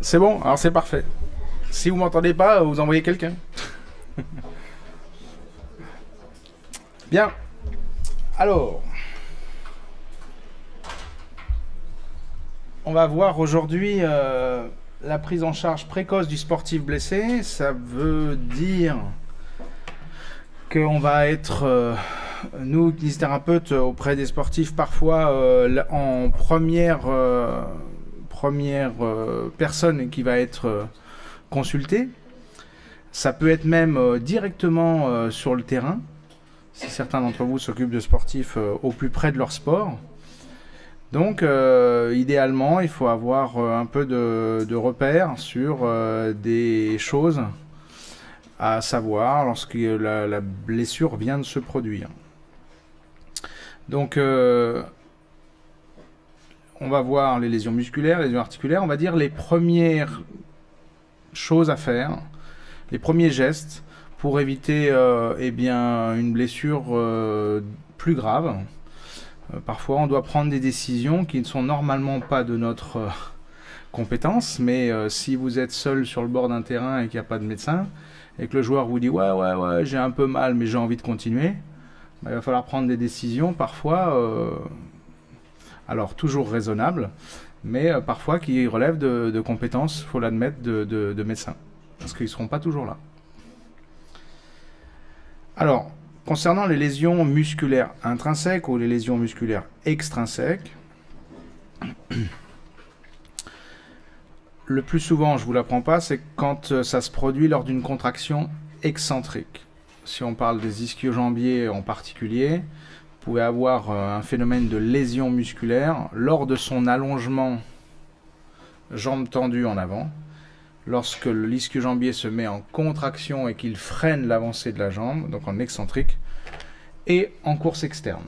C'est bon, alors c'est parfait. Si vous m'entendez pas, vous envoyez quelqu'un. Bien. Alors, on va voir aujourd'hui la prise en charge précoce du sportif blessé. Ça veut dire qu'on va être, nous, kinésithérapeutes, auprès des sportifs, parfois en première personne qui va être consultée. Ça peut être même directement sur le terrain, si certains d'entre vous s'occupent de sportifs au plus près de leur sport. Donc, idéalement, il faut avoir un peu de repères sur des choses à savoir lorsque la blessure vient de se produire. Donc, on va voir les lésions musculaires, les lésions articulaires. On va dire les premières choses à faire, les premiers gestes pour éviter une blessure plus grave. Parfois, on doit prendre des décisions qui ne sont normalement pas de notre compétence, mais si vous êtes seul sur le bord d'un terrain et qu'il n'y a pas de médecin, et que le joueur vous dit « ouais, j'ai un peu mal, mais j'ai envie de continuer », il va falloir prendre des décisions parfois, alors toujours raisonnables, mais parfois qui relèvent de compétences, il faut l'admettre, de médecins, parce qu'ils ne seront pas toujours là. Alors, concernant les lésions musculaires intrinsèques ou les lésions musculaires extrinsèques, le plus souvent, je ne vous l'apprends pas, c'est quand ça se produit lors d'une contraction excentrique. Si on parle des ischio-jambiers en particulier, vous pouvez avoir un phénomène de lésion musculaire lors de son allongement jambes tendues en avant. Lorsque l'ischio-jambier se met en contraction et qu'il freine l'avancée de la jambe, donc en excentrique, et en course externe.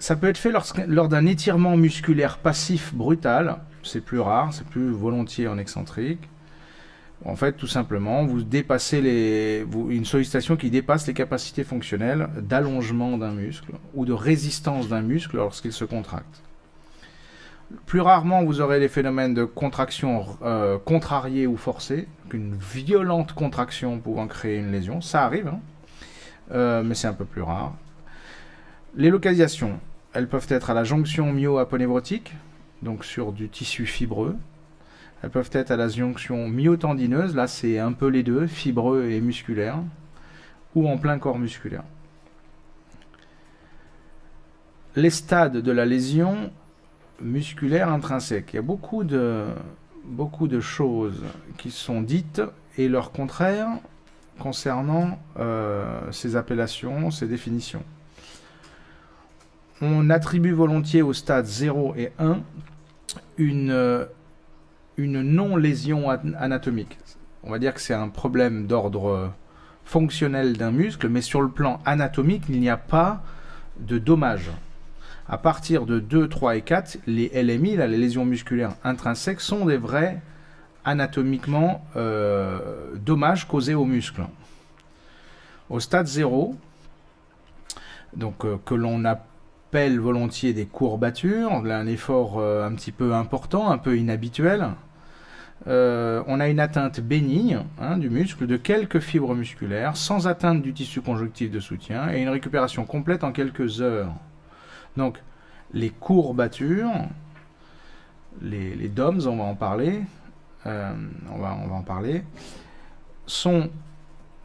Ça peut être fait lors d'un étirement musculaire passif brutal, c'est plus rare, c'est plus volontiers en excentrique. En fait, tout simplement, vous dépassez une sollicitation qui dépasse les capacités fonctionnelles d'allongement d'un muscle ou de résistance d'un muscle lorsqu'il se contracte. Plus rarement, vous aurez des phénomènes de contraction contrariée ou forcée, une violente contraction pouvant créer une lésion. Ça arrive, hein, mais c'est un peu plus rare. Les localisations, elles peuvent être à la jonction myo-aponevrotique, donc sur du tissu fibreux. Elles peuvent être à la jonction myotendineuse, là c'est un peu les deux, fibreux et musculaire, ou en plein corps musculaire. Les stades de la lésion musculaire intrinsèque. Il y a beaucoup de choses qui sont dites et leur contraire concernant ces appellations, ces définitions. On attribue volontiers au stade 0 et 1 une non-lésion anatomique. On va dire que c'est un problème d'ordre fonctionnel d'un muscle, mais sur le plan anatomique, il n'y a pas de dommage. À partir de 2, 3 et 4, les LMI, les lésions musculaires intrinsèques, sont des vrais, anatomiquement, dommages causés aux muscles. Au stade 0, donc, que l'on appelle volontiers des courbatures, un effort un petit peu important, un peu inhabituel, on a une atteinte bénigne du muscle de quelques fibres musculaires, sans atteinte du tissu conjonctif de soutien, et une récupération complète en quelques heures. Donc, les courbatures, les DOMS, on va en parler, sont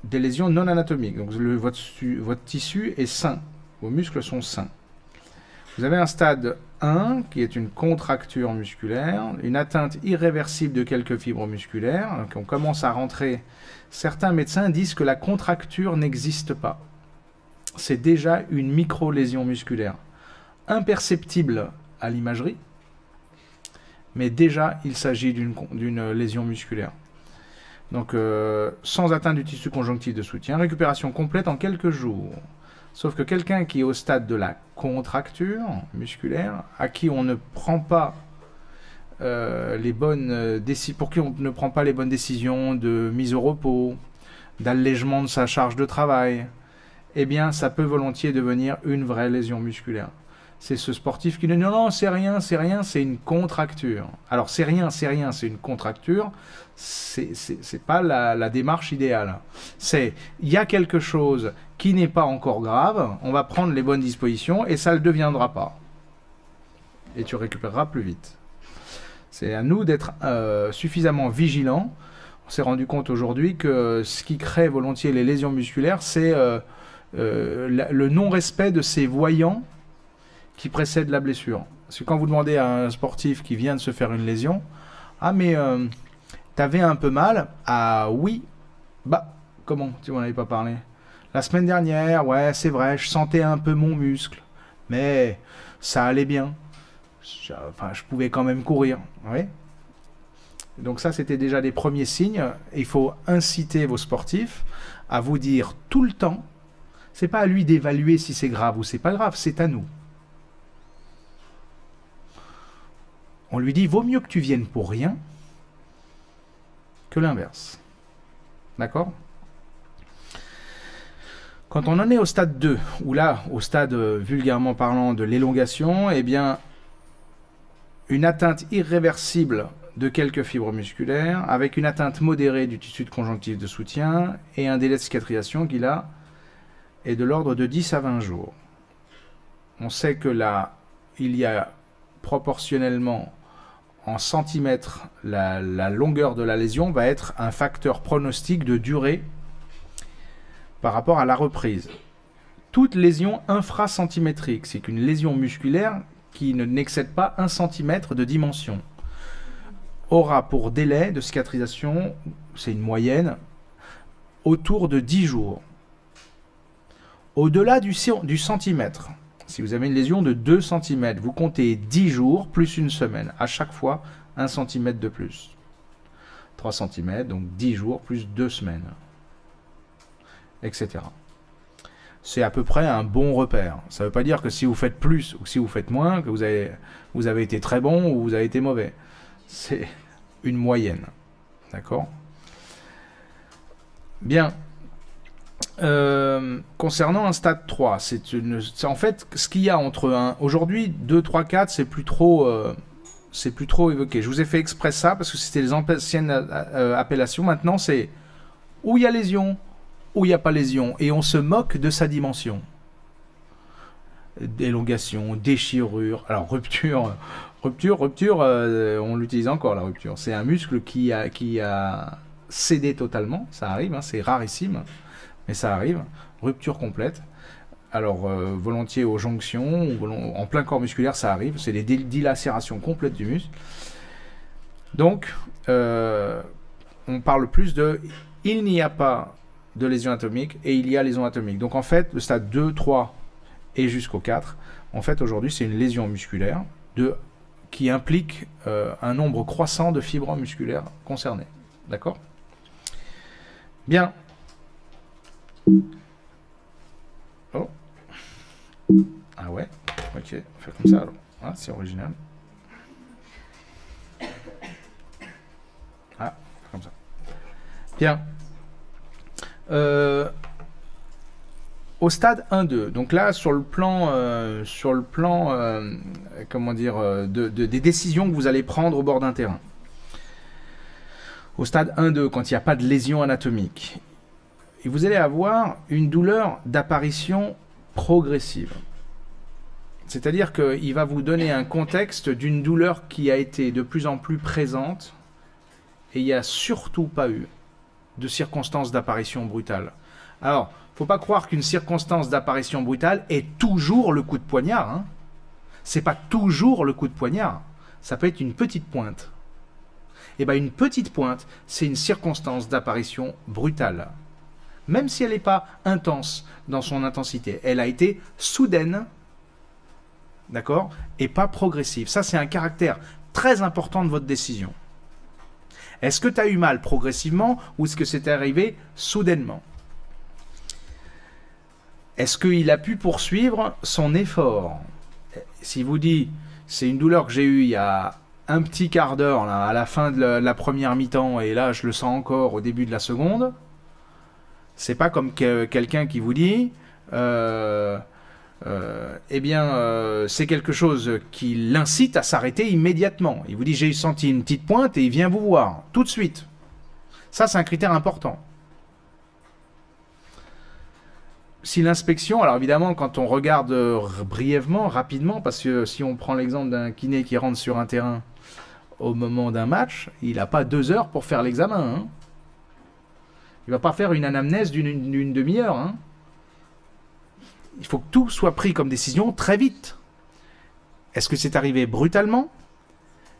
des lésions non anatomiques. Donc, votre tissu est sain, vos muscles sont sains. Vous avez un stade 1 qui est une contracture musculaire, une atteinte irréversible de quelques fibres musculaires. Donc, on commence à rentrer. Certains médecins disent que la contracture n'existe pas. C'est déjà une micro-lésion musculaire. Imperceptible à l'imagerie, mais déjà il s'agit d'une lésion musculaire. Donc sans atteinte du tissu conjonctif de soutien, récupération complète en quelques jours. Sauf que quelqu'un qui est au stade de la contracture musculaire, à qui on ne prend pas pour qui on ne prend pas les bonnes décisions de mise au repos, d'allègement de sa charge de travail, eh bien ça peut volontiers devenir une vraie lésion musculaire. c'est ce sportif qui dit non, non, c'est rien, c'est une contracture. Alors c'est rien, c'est une contracture, c'est pas la démarche idéale. C'est, il y a quelque chose qui n'est pas encore grave, on va prendre les bonnes dispositions et ça ne le deviendra pas. Et tu récupéreras plus vite. C'est à nous d'être suffisamment vigilants. On s'est rendu compte aujourd'hui que ce qui crée volontiers les lésions musculaires, c'est le non-respect de ces voyants qui précèdent la blessure. Parce que quand vous demandez à un sportif qui vient de se faire une lésion, « Ah mais t'avais un peu mal ?»« Ah oui. » Bah, comment? Tu m'en avais pas parlé. La semaine dernière, ouais, c'est vrai, je sentais un peu mon muscle. Mais ça allait bien. Enfin, je pouvais quand même courir. Oui. Donc ça, c'était déjà les premiers signes. Il faut inciter vos sportifs à vous dire tout le temps, c'est pas à lui d'évaluer si c'est grave ou c'est pas grave, c'est à nous. On lui dit, vaut mieux que tu viennes pour rien que l'inverse. D'accord? Quand on en est au stade 2, ou là, au stade vulgairement parlant de l'élongation, eh bien, une atteinte irréversible de quelques fibres musculaires, avec une atteinte modérée du tissu de conjonctif de soutien et un délai de cicatrisation qui là est de l'ordre de 10 à 20 jours. On sait que là, il y a proportionnellement en centimètres, la longueur de la lésion va être un facteur pronostic de durée par rapport à la reprise. Toute lésion infracentimétrique, c'est qu'une lésion musculaire qui n'excède pas 1 cm de dimension, aura pour délai de cicatrisation, c'est une moyenne, autour de 10 jours. Au-delà du centimètre, si vous avez une lésion de 2 cm, vous comptez 10 jours plus une semaine. À chaque fois, 1 cm de plus. 3 cm, donc 10 jours plus 2 semaines. Etc. C'est à peu près un bon repère. Ça ne veut pas dire que si vous faites plus ou si vous faites moins, que vous avez été très bon ou vous avez été mauvais. C'est une moyenne. D'accord? Bien. Concernant un stade 3, c'est en fait ce qu'il y a entre un aujourd'hui 2, 3, 4, c'est plus trop évoqué. Je vous ai fait exprès ça parce que c'était les anciennes appellations. Maintenant, c'est où il y a lésion, où il n'y a pas lésion, et on se moque de sa dimension. Élongation, déchirure, alors rupture, on l'utilise encore la rupture. C'est un muscle qui a cédé totalement, ça arrive, hein, c'est rarissime. Mais ça arrive, rupture complète. Alors, volontiers aux jonctions, ou en plein corps musculaire, ça arrive. C'est des dilacérations complètes du muscle. Donc, on parle plus de il n'y a pas de lésion atomique et il y a lésion atomique. Donc, en fait, le stade 2, 3 et jusqu'au 4, en fait, aujourd'hui, c'est une lésion musculaire qui implique un nombre croissant de fibres musculaires concernées. D'accord? Bien. Oh. Ah ouais, ok, on fait comme ça alors. Ah, c'est original. Ah, comme ça. Bien. Au stade 1-2, donc là sur le plan comment dire, des décisions que vous allez prendre au bord d'un terrain. Au stade 1-2, quand il n'y a pas de lésion anatomique, et vous allez avoir une douleur d'apparition progressive. C'est-à-dire qu'il va vous donner un contexte d'une douleur qui a été de plus en plus présente et il n'y a surtout pas eu de circonstance d'apparition brutale. Alors, il ne faut pas croire qu'une circonstance d'apparition brutale est toujours le coup de poignard. Hein. Ce n'est pas toujours le coup de poignard. Ça peut être une petite pointe. Et bien une petite pointe, c'est une circonstance d'apparition brutale. Même si elle n'est pas intense dans son intensité. Elle a été soudaine, d'accord, et pas progressive. Ça, c'est un caractère très important de votre décision. Est-ce que tu as eu mal progressivement ou est-ce que c'est arrivé soudainement? Est-ce qu'il a pu poursuivre son effort? S'il vous dit, c'est une douleur que j'ai eue il y a un petit quart d'heure, à la fin de la première mi-temps, et là, je le sens encore au début de la seconde, c'est pas comme quelqu'un qui vous dit eh bien, c'est quelque chose qui l'incite à s'arrêter immédiatement. Il vous dit, j'ai senti une petite pointe et il vient vous voir, tout de suite. Ça, c'est un critère important. Si l'inspection, alors évidemment, quand on regarde brièvement, rapidement, parce que si on prend l'exemple d'un kiné qui rentre sur un terrain au moment d'un match, il n'a pas 2 heures pour faire l'examen. Hein. Il ne va pas faire une anamnèse d'une demi-heure. Hein. Il faut que tout soit pris comme décision très vite. Est-ce que c'est arrivé brutalement?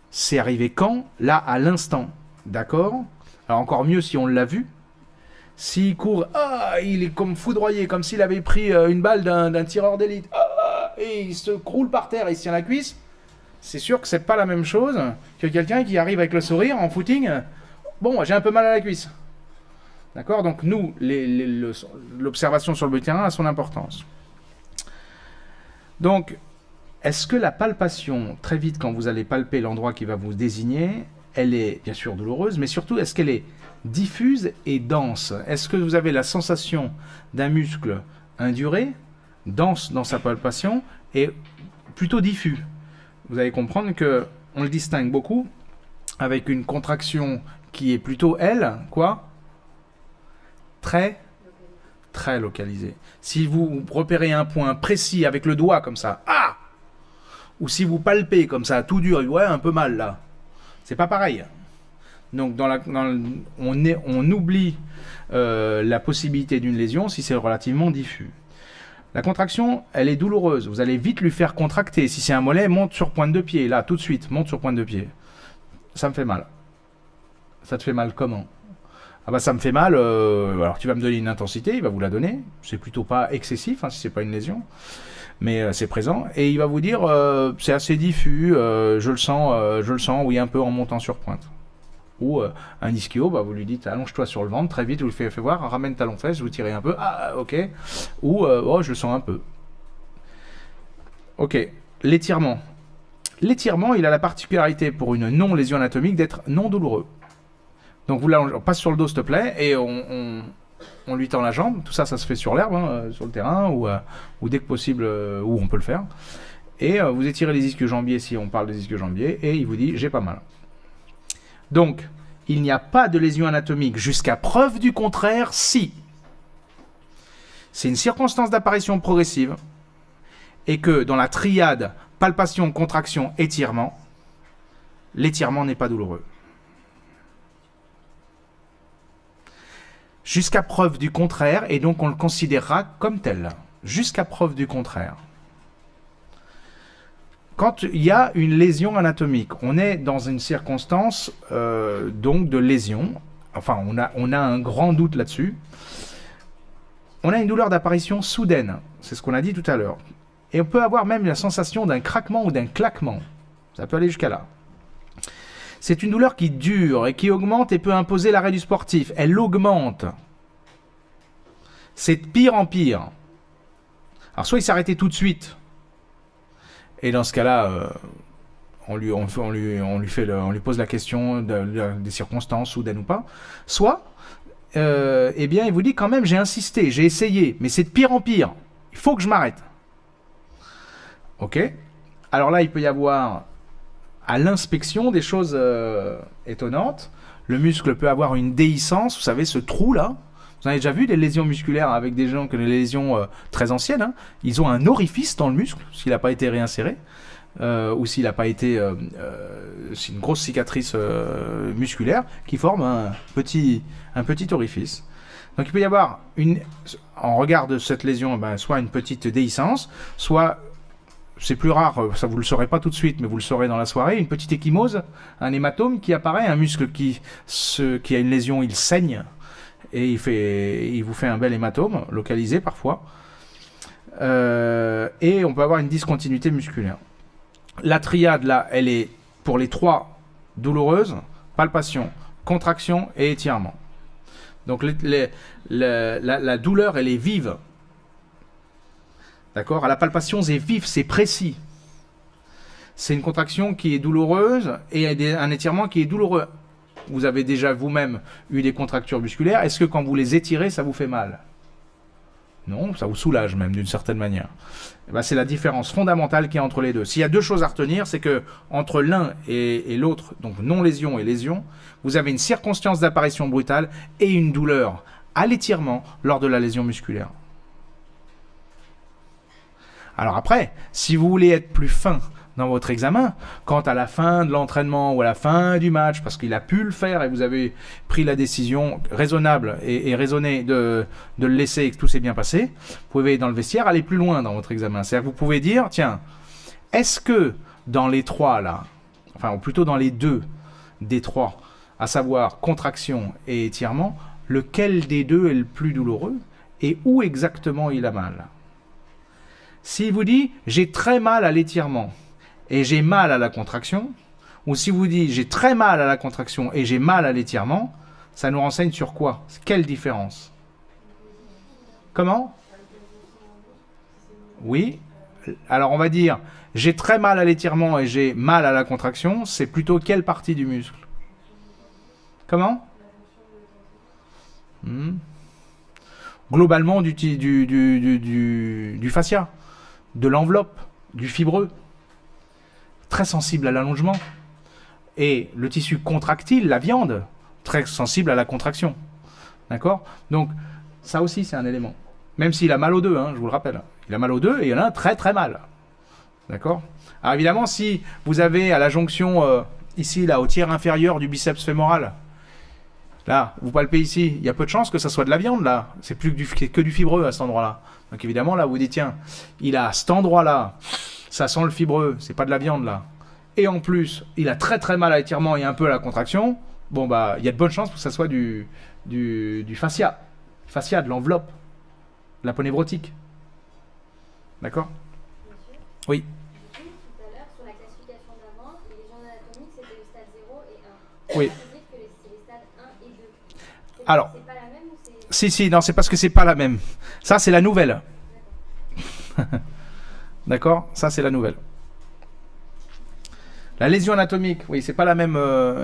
C'est arrivé quand? Là, à l'instant. D'accord? Alors encore mieux si on l'a vu. S'il court, il est comme foudroyé, comme s'il avait pris une balle d'un tireur d'élite, et il se croule par terre et il se tient la cuisse, c'est sûr que c'est pas la même chose que quelqu'un qui arrive avec le sourire en footing. Bon, j'ai un peu mal à la cuisse. D'accord? Donc nous, l'observation sur le terrain a son importance. Donc, est-ce que la palpation, très vite quand vous allez palper l'endroit qui va vous désigner, elle est bien sûr douloureuse, mais surtout, est-ce qu'elle est diffuse et dense? Est-ce que vous avez la sensation d'un muscle induré, dense dans sa palpation, et plutôt diffus? Vous allez comprendre que on le distingue beaucoup avec une contraction qui est plutôt, elle, quoi? Très localisée. Si vous repérez un point précis avec le doigt comme ça, ou si vous palpez comme ça, tout dur, ouais, un peu mal là, c'est pas pareil. Donc on oublie la possibilité d'une lésion si c'est relativement diffus. La contraction, elle est douloureuse. Vous allez vite lui faire contracter. Si c'est un mollet, monte sur pointe de pied. Là, tout de suite, monte sur pointe de pied. Ça me fait mal. Ça te fait mal comment? Ah bah ça me fait mal. Alors tu vas me donner une intensité, il va vous la donner. C'est plutôt pas excessif si c'est pas une lésion. Mais c'est présent. Et il va vous dire, c'est assez diffus, je le sens, oui, un peu en montant sur pointe. Ou un ischio, vous lui dites allonge-toi sur le ventre, très vite, vous le faites voir, ramène talon fesse, vous tirez un peu, ok. Ou je le sens un peu. Ok, l'étirement. L'étirement, il a la particularité pour une non-lésion anatomique d'être non douloureux. Donc vous l'allongez, on passe sur le dos s'il te plaît, et on lui tend la jambe, tout ça, ça se fait sur l'herbe, sur le terrain, ou dès que possible, où on peut le faire. Et vous étirez les ischio-jambiers si on parle des ischio-jambiers, et il vous dit j'ai pas mal. Donc, il n'y a pas de lésion anatomique jusqu'à preuve du contraire si c'est une circonstance d'apparition progressive et que dans la triade palpation, contraction, étirement, l'étirement n'est pas douloureux. Jusqu'à preuve du contraire, et donc on le considérera comme tel. Jusqu'à preuve du contraire. Quand il y a une lésion anatomique, on est dans une circonstance donc de lésion. Enfin, on a un grand doute là-dessus. On a une douleur d'apparition soudaine. C'est ce qu'on a dit tout à l'heure. Et on peut avoir même la sensation d'un craquement ou d'un claquement. Ça peut aller jusqu'à là. C'est une douleur qui dure et qui augmente et peut imposer l'arrêt du sportif. Elle augmente. C'est de pire en pire. Alors soit il s'arrêtait tout de suite. Et dans ce cas-là, on lui pose la question des circonstances, soudaines ou pas. Soit, eh bien, il vous dit quand même, j'ai insisté, j'ai essayé, mais c'est de pire en pire. Il faut que je m'arrête. Ok. Alors là, il peut y avoir à l'inspection des choses étonnantes. Le muscle peut avoir une déhiscence, vous savez, ce trou-là. Vous avez déjà vu des lésions musculaires avec des gens que les lésions très anciennes, ils ont un orifice dans le muscle, s'il n'a pas été réinséré, ou s'il n'a pas été... c'est une grosse cicatrice musculaire qui forme un petit orifice. Donc il peut y avoir, en regard de cette lésion, soit une petite déhiscence, soit, c'est plus rare, ça vous le saurez pas tout de suite, mais vous le saurez dans la soirée, une petite ecchymose, un hématome qui apparaît, un muscle qui a une lésion, il saigne, et il vous fait un bel hématome, localisé parfois. Et on peut avoir une discontinuité musculaire. La triade, là, elle est pour les 3 douloureuses, palpation, contraction et étirement. Donc la douleur, elle est vive. D'accord? À la palpation, c'est vif, c'est précis. C'est une contraction qui est douloureuse et un étirement qui est douloureux. Vous avez déjà vous-même eu des contractures musculaires. Est-ce que quand vous les étirez, ça vous fait mal? Non, ça vous soulage même d'une certaine manière. Eh ben, c'est la différence fondamentale qu'il y a entre les deux. S'il y a deux choses à retenir, c'est que entre l'un et l'autre, donc non-lésion et lésion, vous avez une circonstance d'apparition brutale et une douleur à l'étirement lors de la lésion musculaire. Alors après, si vous voulez être plus fin dans votre examen, quand à la fin de l'entraînement ou à la fin du match, parce qu'il a pu le faire et vous avez pris la décision raisonnable et raisonnée de le laisser et que tout s'est bien passé, vous pouvez dans le vestiaire aller plus loin dans votre examen. C'est-à-dire que vous pouvez dire, tiens, est-ce que dans les trois là, enfin ou plutôt dans les deux des trois, à savoir contraction et étirement, lequel des deux est le plus douloureux et où exactement il a mal? S'il vous dit j'ai très mal à l'étirement et j'ai mal à la contraction, ou si vous dites j'ai très mal à la contraction et j'ai mal à l'étirement, ça nous renseigne sur quoi? Quelle différence? Comment? Oui. Alors on va dire j'ai très mal à l'étirement et j'ai mal à la contraction, c'est plutôt quelle partie du muscle? Comment? Globalement du fascia, de l'enveloppe, du fibreux, très sensible à l'allongement. Et le tissu contractile, la viande, très sensible à la contraction. D'accord? Donc, ça aussi, c'est un élément. Même s'il a mal aux deux, hein, je vous le rappelle. Il a mal aux deux et il y en a un très très mal. D'accord? Alors évidemment, si vous avez à la jonction, ici, là, au tiers inférieur du biceps fémoral, là, vous palpez ici, il y a peu de chances que ça soit de la viande, là. C'est plus que du fibreux à cet endroit-là. Donc évidemment, là, vous dites, tiens, il a à cet endroit-là, ça sent le fibreux, c'est pas de la viande, là. Et en plus, il a très très mal à l'étirement et un peu à la contraction. Bon, bah, il y a de bonnes chances pour que ça soit du fascia. Fascia, de l'enveloppe. De la peau névrotique. D'accord? Oui. Tout à l'heure, sur la classification d'avant, les lésions anatomiques, c'était le stade 0 et 1. Oui. Vous dites que c'est les stades 1 et 2. Alors, c'est pas la même ou c'est... si, non, c'est parce que c'est pas la même. Ça, c'est la nouvelle. D'accord? Ça, c'est la nouvelle. La lésion anatomique, oui, c'est pas la même.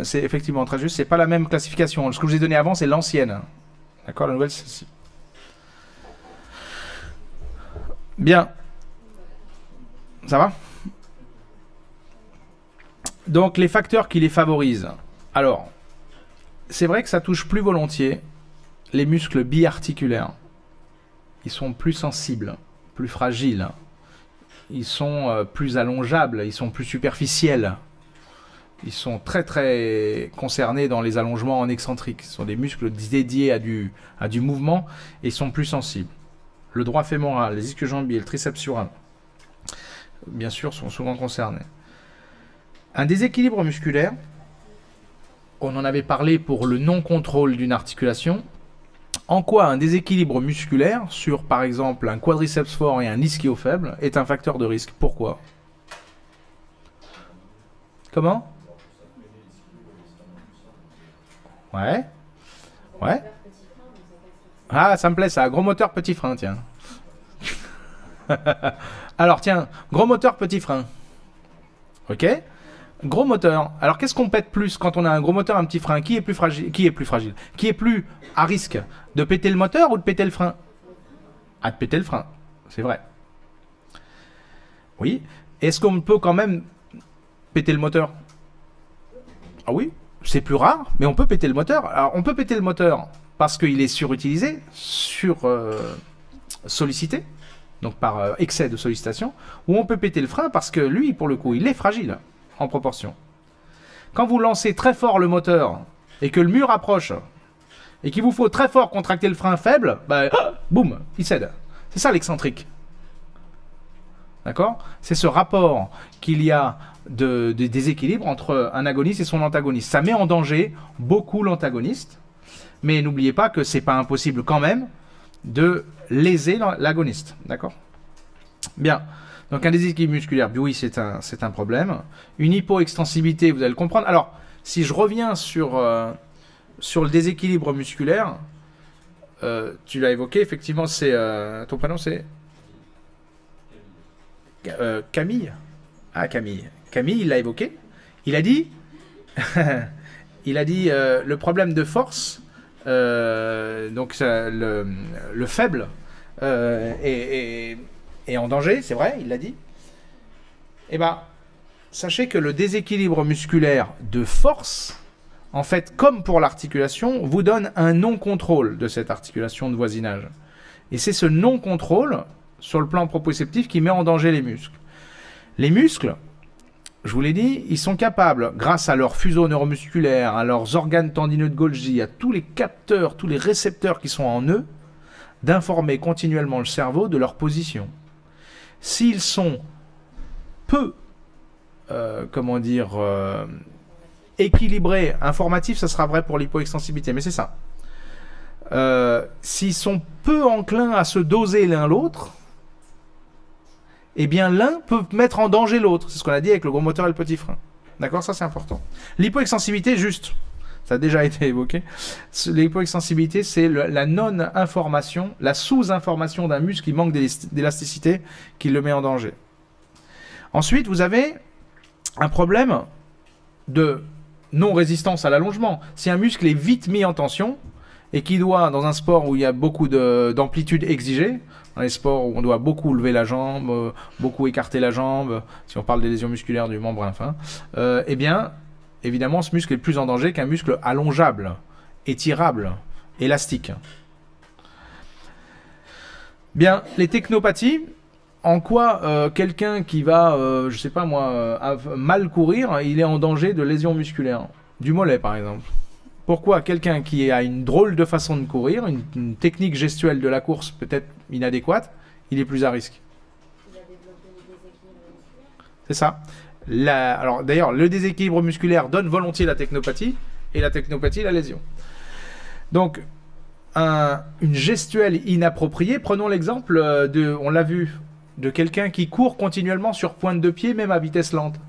C'est effectivement très juste, c'est pas la même classification. Ce que je vous ai donné avant, c'est l'ancienne. D'accord? La nouvelle, c'est celle-ci. Bien. Ça va? Donc, les facteurs qui les favorisent. Alors, c'est vrai que ça touche plus volontiers les muscles biarticulaires. Ils sont plus sensibles, plus fragiles. Ils sont plus allongeables, ils sont plus superficiels. Ils sont très très concernés dans les allongements en excentrique. Ce sont des muscles dédiés à du mouvement et ils sont plus sensibles. Le droit fémoral, les ischio-jambiers, le triceps sural, bien sûr, sont souvent concernés. Un déséquilibre musculaire, on en avait parlé pour le non-contrôle d'une articulation. En quoi un déséquilibre musculaire sur, par exemple, un quadriceps fort et un ischio faible est un facteur de risque? Pourquoi? Comment? Ouais. Ouais. Ah, ça me plaît ça. Gros moteur, petit frein, tiens. Alors, tiens, gros moteur, petit frein. Ok? Gros moteur. Alors, qu'est-ce qu'on pète plus quand on a un gros moteur, un petit frein? Qui est plus fragile? Qui est plus à risque de péter le moteur ou de péter le frein? Ah, de péter le frein. C'est vrai. Oui. Est-ce qu'on peut quand même péter le moteur? Ah oui. C'est plus rare, mais on peut péter le moteur. Alors, on peut péter le moteur parce qu'il est surutilisé, sollicité, donc par excès de sollicitation, ou on peut péter le frein parce que lui, pour le coup, il est fragile en proportion. Quand vous lancez très fort le moteur et que le mur approche et qu'il vous faut très fort contracter le frein faible, bah, boum, il cède. C'est ça l'excentrique. D'accord? C'est ce rapport qu'il y a de déséquilibre entre un agoniste et son antagoniste. Ça met en danger beaucoup l'antagoniste, mais n'oubliez pas que c'est pas impossible quand même de léser l'agoniste. D'accord? Bien. Donc un déséquilibre musculaire, oui, c'est un problème. Une hypoextensibilité, vous allez le comprendre. Alors, si je reviens sur le déséquilibre musculaire, tu l'as évoqué, effectivement, c'est ton prénom c'est Camille. Ah, Camille. Camille, il l'a évoqué. Il a dit, le problème de force, donc le faible, est en danger, c'est vrai, il l'a dit. Eh bien, sachez que le déséquilibre musculaire de force, en fait, comme pour l'articulation, vous donne un non-contrôle de cette articulation de voisinage. Et c'est ce non-contrôle, sur le plan proprioceptif, qui met en danger les muscles. Les muscles, je vous l'ai dit, ils sont capables, grâce à leurs fuseaux neuromusculaires, à leurs organes tendineux de Golgi, à tous les capteurs, tous les récepteurs qui sont en eux, d'informer continuellement le cerveau de leur position. S'ils sont peu, équilibrés, informatifs, ça sera vrai pour l'hypoextensibilité, mais c'est ça. S'ils sont peu enclins à se doser l'un l'autre, eh bien l'un peut mettre en danger l'autre. C'est ce qu'on a dit avec le gros moteur et le petit frein. D'accord, ça c'est important. L'hypoextensibilité, juste, ça a déjà été évoqué. L'hypoextensibilité, c'est la non-information, la sous-information d'un muscle qui manque d'élasticité qui le met en danger. Ensuite, vous avez un problème de non-résistance à l'allongement. Si un muscle est vite mis en tension et qui doit, dans un sport où il y a beaucoup d'amplitude exigée, dans les sports où on doit beaucoup lever la jambe, beaucoup écarter la jambe, si on parle des lésions musculaires du membre infin, eh bien, évidemment, ce muscle est plus en danger qu'un muscle allongeable, étirable, élastique. Bien, les technopathies, en quoi quelqu'un qui va, je sais pas moi, mal courir, il est en danger de lésions musculaires, du mollet par exemple. Pourquoi quelqu'un qui a une drôle de façon de courir, une technique gestuelle de la course peut-être inadéquate, il est plus à risque. Il a développé le déséquilibre musculaire. C'est ça. Alors d'ailleurs, le déséquilibre musculaire donne volontiers la technopathie, et la technopathie la lésion. Donc, une gestuelle inappropriée, prenons l'exemple on l'a vu, de quelqu'un qui court continuellement sur pointe de pied, même à vitesse lente.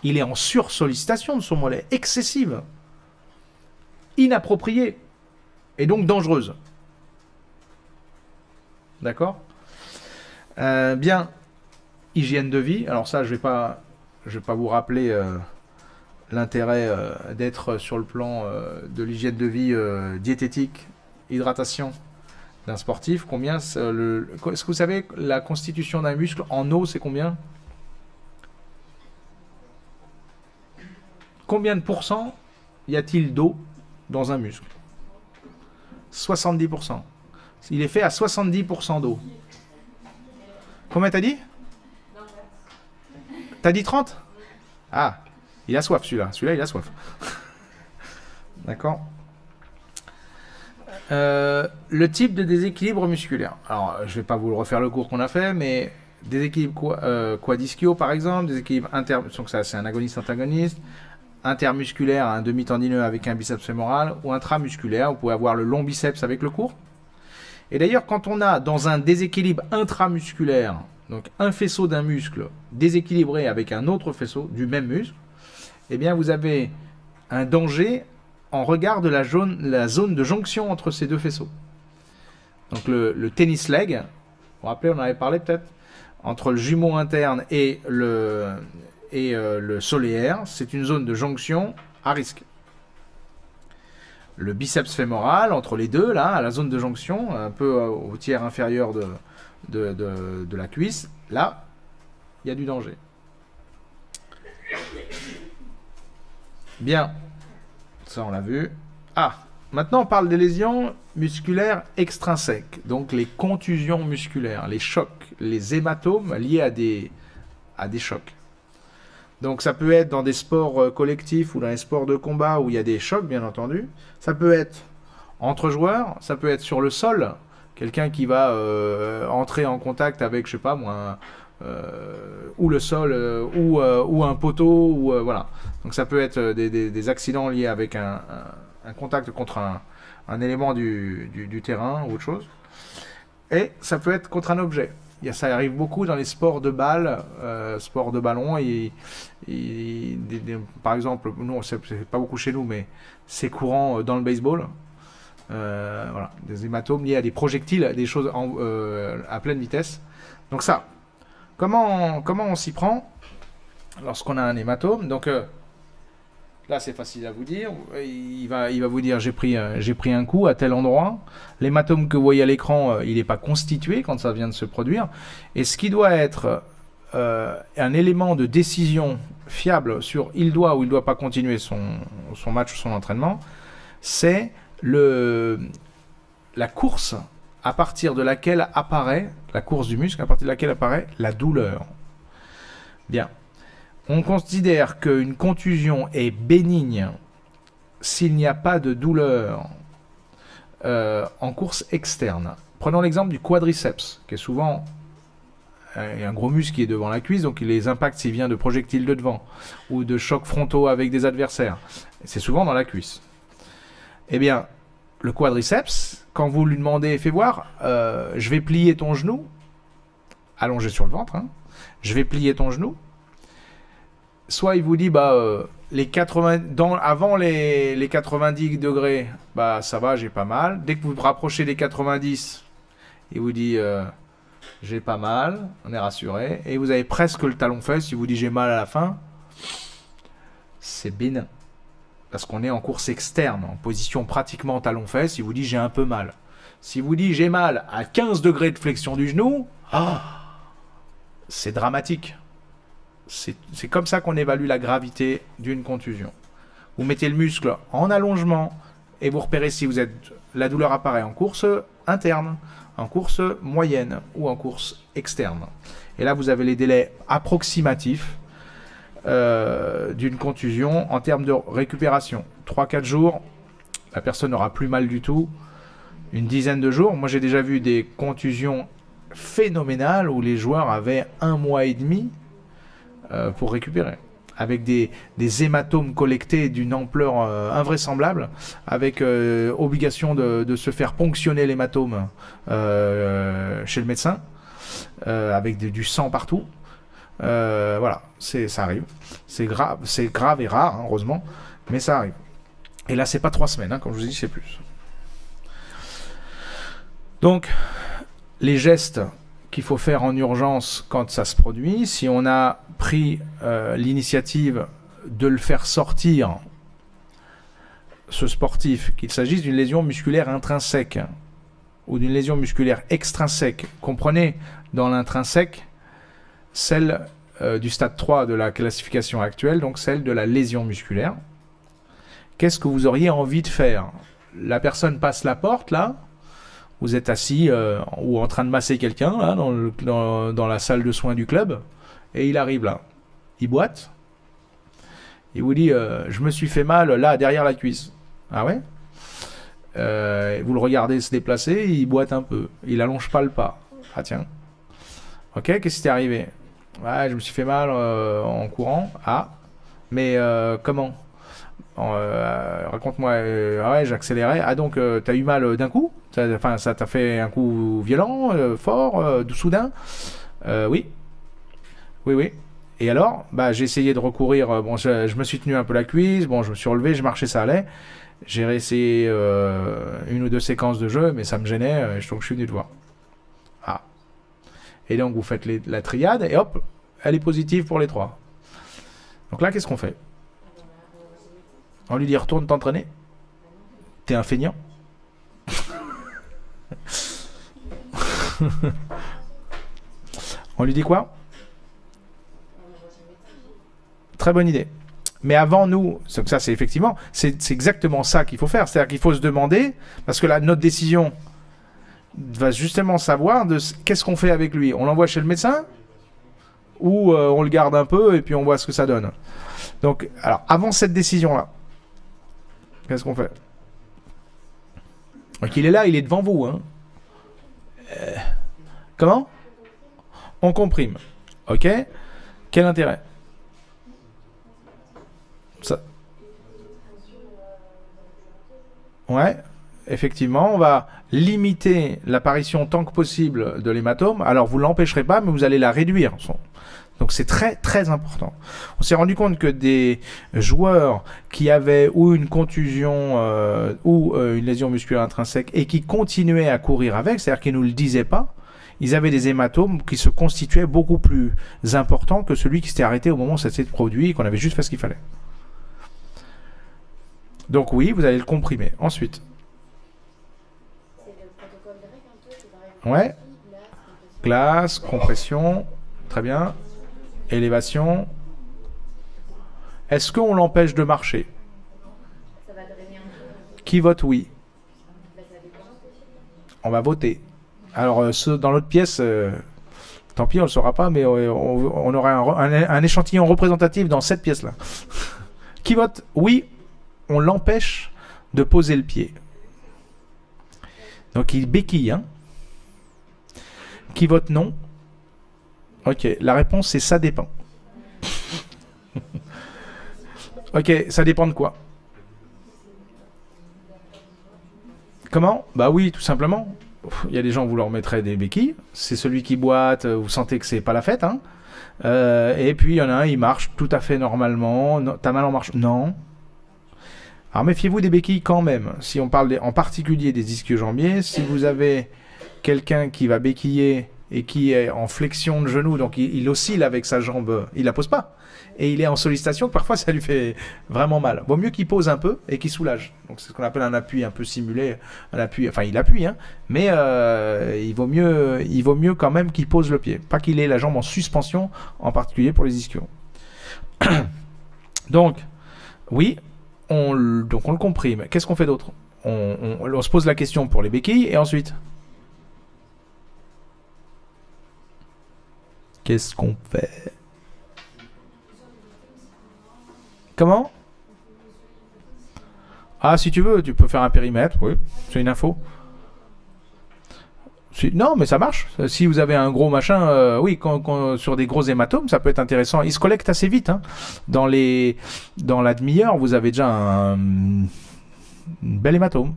Il est en sursollicitation de son mollet, excessive, inappropriée, et donc dangereuse. D'accord ? Bien, hygiène de vie. Alors ça, je vais pas vous rappeler l'intérêt d'être sur le plan de l'hygiène de vie diététique, hydratation d'un sportif. Combien est-ce que vous savez la constitution d'un muscle en eau, c'est combien ? Combien de pourcents y a-t-il d'eau dans un muscle ? 70%. Il est fait à 70% d'eau. Combien t'as dit ? T'as dit 30 ? Ah, il a soif celui-là. Celui-là, il a soif. D'accord ? Le type de déséquilibre musculaire. Alors, je ne vais pas vous le refaire le cours qu'on a fait, mais déséquilibre quadischiaux par exemple, déséquilibre donc ça c'est un agoniste-antagoniste, intermusculaire, un demi-tendineux avec un biceps fémoral, ou intramusculaire, vous pouvez avoir le long biceps avec le court. Et d'ailleurs, quand on a dans un déséquilibre intramusculaire, donc un faisceau d'un muscle déséquilibré avec un autre faisceau du même muscle, eh bien vous avez un danger en regard de la zone de jonction entre ces deux faisceaux. Donc le tennis leg, vous vous rappelez, on en avait parlé peut-être, entre le jumeau interne et le soléaire, c'est une zone de jonction à risque. Le biceps fémoral, entre les deux, là, à la zone de jonction, un peu au tiers inférieur de la cuisse, là, il y a du danger. Bien, ça on l'a vu. Ah, maintenant on parle des lésions musculaires extrinsèques, donc les contusions musculaires, les chocs, les hématomes liés à des chocs. Donc ça peut être dans des sports collectifs ou dans les sports de combat où il y a des chocs, bien entendu. Ça peut être entre joueurs, ça peut être sur le sol, quelqu'un qui va entrer en contact avec, je sais pas moi, ou le sol, ou un poteau, ou voilà. Donc ça peut être des accidents liés avec un contact contre un élément du terrain ou autre chose. Et ça peut être contre un objet. Ça arrive beaucoup dans les sports de balle, sports de ballon. Par exemple, nous, c'est pas beaucoup chez nous, mais c'est courant dans le baseball. Voilà, des hématomes liés à des projectiles, des choses à pleine vitesse. Donc ça, comment on s'y prend lorsqu'on a un hématome ? Donc Là, c'est facile à vous dire. Il va vous dire j'ai pris un coup à tel endroit. L'hématome que vous voyez à l'écran, il n'est pas constitué quand ça vient de se produire. Et ce qui doit être un élément de décision fiable sur il doit ou il ne doit pas continuer son match ou son entraînement, c'est la course à partir de laquelle apparaît, la course du muscle, à partir de laquelle apparaît la douleur. Bien. On considère qu'une contusion est bénigne s'il n'y a pas de douleur en course externe. Prenons l'exemple du quadriceps, qui est souvent un gros muscle qui est devant la cuisse, donc les impacts s'il vient de projectiles de devant ou de chocs frontaux avec des adversaires. C'est souvent dans la cuisse. Eh bien, le quadriceps, quand vous lui demandez, fais voir, je vais plier ton genou, allongé sur le ventre, hein, je vais plier ton genou, soit il vous dit, avant les 90 degrés, ça va, j'ai pas mal. Dès que vous vous rapprochez des 90, il vous dit, j'ai pas mal, on est rassuré. Et vous avez presque le talon-fesse, il vous dit, j'ai mal à la fin. C'est bénin. Parce qu'on est en course externe, en position pratiquement talon-fesse, il vous dit, j'ai un peu mal. S'il vous dit, j'ai mal à 15 degrés de flexion du genou, c'est dramatique. C'est comme ça qu'on évalue la gravité d'une contusion. Vous mettez le muscle en allongement et vous repérez si la douleur apparaît en course interne, en course moyenne ou en course externe. Et là, vous avez les délais approximatifs d'une contusion en termes de récupération. 3-4 jours, la personne n'aura plus mal du tout. Une dizaine de jours. Moi, j'ai déjà vu des contusions phénoménales où les joueurs avaient 1 mois et demi pour récupérer, avec des hématomes collectés d'une ampleur invraisemblable, avec obligation de se faire ponctionner l'hématome chez le médecin, avec du sang partout. Voilà, ça arrive. C'est grave et rare, hein, heureusement, mais ça arrive. Et là, c'est pas 3 semaines, hein, comme je vous ai dit, c'est plus. Donc, les gestes qu'il faut faire en urgence quand ça se produit, si on a pris l'initiative de le faire sortir, ce sportif, qu'il s'agisse d'une lésion musculaire intrinsèque ou d'une lésion musculaire extrinsèque. Comprenez, dans l'intrinsèque, celle du stade 3 de la classification actuelle, donc celle de la lésion musculaire. Qu'est-ce que vous auriez envie de faire? La personne passe la porte, là, vous êtes assis ou en train de masser quelqu'un là, dans la salle de soins du club, et il arrive là. Il boite. Il vous dit je me suis fait mal là derrière la cuisse. Ah ouais? Vous le regardez se déplacer, il boite un peu. Il allonge pas le pas. Ah tiens. Ok, qu'est-ce qui t'est arrivé? Ouais, je me suis fait mal en courant. Ah, mais comment? Raconte-moi. Ah ouais, j'accélérais. Ah donc t'as eu mal d'un coup? Ça t'a fait un coup violent, fort, soudain? Oui. Oui. Et alors, j'ai essayé de recourir. Je me suis tenu un peu la cuisse. Bon, je me suis relevé, je marchais, ça allait. J'ai réessayé 1 ou 2 séquences de jeu, mais ça me gênait, donc je suis venu te voir. Ah. Et donc vous faites la triade et hop, elle est positive pour les 3. Donc là, qu'est-ce qu'on fait? On lui dit retourne t'entraîner. T'es un feignant. On lui dit quoi? Très bonne idée. Mais avant nous, ça c'est effectivement, c'est exactement ça qu'il faut faire. C'est-à-dire qu'il faut se demander, parce que là, notre décision va justement savoir de qu'est-ce qu'on fait avec lui. On l'envoie chez le médecin ou on le garde un peu et puis on voit ce que ça donne. Donc, alors, avant cette décision-là, qu'est-ce qu'on fait? Donc il est là, il est devant vous. Hein. Comment? On comprime. Ok? Quel intérêt? Ça. Ouais, effectivement, on va limiter l'apparition tant que possible de l'hématome. Alors vous ne l'empêcherez pas, mais vous allez la réduire. Donc c'est très très important. On s'est rendu compte que des joueurs qui avaient ou une contusion ou une lésion musculaire intrinsèque et qui continuaient à courir avec, c'est-à-dire qu'ils ne nous le disaient pas, ils avaient des hématomes qui se constituaient beaucoup plus importants que celui qui s'était arrêté au moment où ça s'est produit et qu'on avait juste fait ce qu'il fallait. Donc oui, vous allez le comprimer. Ensuite, C'est le protocole grec un peu, c'est pareil. ouais, Glace, glace, compression. compression, très bien. Élévation. Est-ce qu'on l'empêche de marcher? Ça va drainer un peu. Qui vote oui? Bah, ça dépend. On va voter. Alors, ceux dans l'autre pièce, tant pis, on le saura pas, mais on aura un échantillon représentatif dans cette pièce-là. Qui vote oui? On l'empêche de poser le pied. Donc, il béquille, hein. Qui vote non? Ok, la réponse c'est ça dépend. Ok, ça dépend de quoi? Comment? Bah oui, tout simplement. Il y a des gens, vous leur mettrez des béquilles. C'est celui qui boite, vous sentez que c'est pas la fête, hein. Et puis il y en a un, il marche tout à fait normalement. Non, t'as mal en marche? Non. Alors méfiez-vous des béquilles quand même. Si on parle en particulier des ischio-jambiers, si vous avez quelqu'un qui va béquiller et qui est en flexion de genou, donc il oscille avec sa jambe, il la pose pas. Et il est en sollicitation, parfois ça lui fait vraiment mal. Vaut mieux qu'il pose un peu et qu'il soulage. Donc c'est ce qu'on appelle un appui un peu simulé, un appui, enfin il appuie, hein, mais il vaut mieux quand même qu'il pose le pied, pas qu'il ait la jambe en suspension, en particulier pour les ischios. Donc oui, on le comprime. Qu'est-ce qu'on fait d'autre? On se pose la question pour les béquilles et ensuite qu'est-ce qu'on fait? Comment? Ah, si tu veux, tu peux faire un périmètre, oui, c'est une info. Non, mais ça marche. Si vous avez un gros machin, oui, sur des gros hématomes, ça peut être intéressant. Ils se collectent assez vite, hein. Dans la demi-heure, vous avez déjà un bel hématome.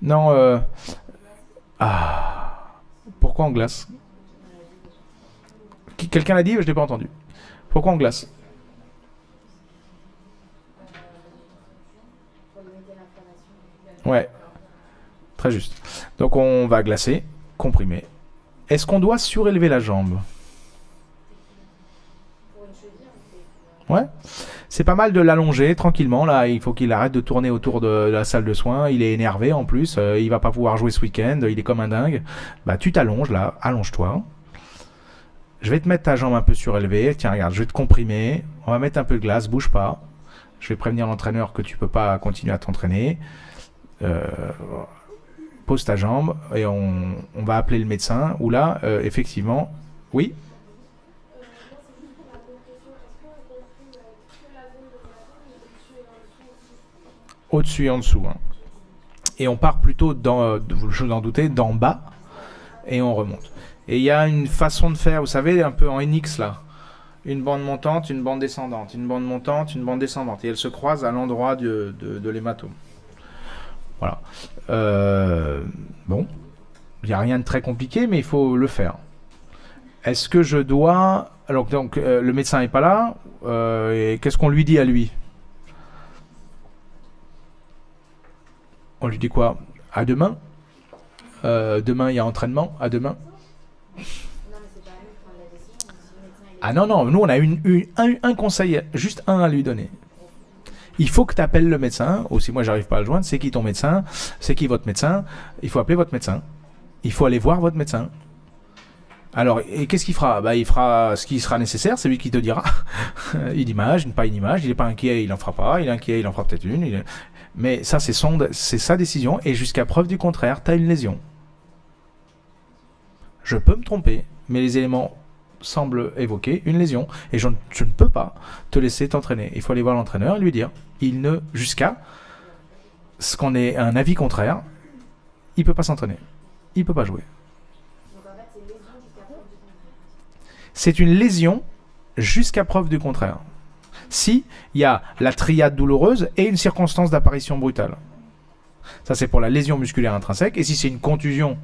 Non, pourquoi en glace? Quelqu'un l'a dit, je l'ai pas entendu. Pourquoi en glace? Pour limiter l'inflammation. Ouais, très juste. Donc on va glacer, comprimer. Est-ce qu'on doit surélever la jambe? Pour une cheville, on fait. Ouais. C'est pas mal de l'allonger tranquillement. Là, il faut qu'il arrête de tourner autour de la salle de soins. Il est énervé en plus. Il va pas pouvoir jouer ce week-end. Il est comme un dingue. Bah, tu t'allonges là. Allonge-toi. Je vais te mettre ta jambe un peu surélevée. Tiens, regarde, je vais te comprimer. On va mettre un peu de glace. Bouge pas. Je vais prévenir l'entraîneur que tu peux pas continuer à t'entraîner. Pose ta jambe et on va appeler le médecin. Ou là, effectivement, oui. Au-dessus et en dessous, hein. Et on part plutôt vous vous en doutez, d'en bas et on remonte. Et il y a une façon de faire, vous savez, un peu en NX là. Une bande montante, une bande descendante, une bande montante, une bande descendante. Et elles se croisent à l'endroit de l'hématome. Voilà. Bon, il n'y a rien de très compliqué, mais il faut le faire. Est-ce que je dois... Alors donc, le médecin n'est pas là. Et qu'est-ce qu'on lui dit à lui? On lui dit quoi? À demain. Demain, il y a entraînement. À demain. Non, mais c'est pas à nous de prendre la décision. Si le médecin il Ah non, non, nous on a un conseil, juste un à lui donner. Il faut que tu appelles le médecin, ou si moi j'arrive pas à le joindre, c'est qui ton médecin? C'est qui votre médecin? Il faut appeler votre médecin. Il faut aller voir votre médecin. Alors, et qu'est-ce qu'il fera? Bah, il fera ce qui sera nécessaire, c'est lui qui te dira. Une image, pas une image, il n'est pas inquiet, il en fera pas, il est inquiet, il en fera peut-être une. Mais ça, c'est sa décision, et jusqu'à preuve du contraire, tu as une lésion. Je peux me tromper, mais les éléments semblent évoquer une lésion, et je ne peux pas te laisser t'entraîner. Il faut aller voir l'entraîneur et lui dire, jusqu'à ce qu'on ait un avis contraire, il peut pas s'entraîner, il peut pas jouer. Donc en fait, c'est lésion jusqu'à preuve du contraire. C'est une lésion jusqu'à preuve du contraire. Si il y a la triade douloureuse et une circonstance d'apparition brutale. Ça, c'est pour la lésion musculaire intrinsèque. Et si c'est une contusion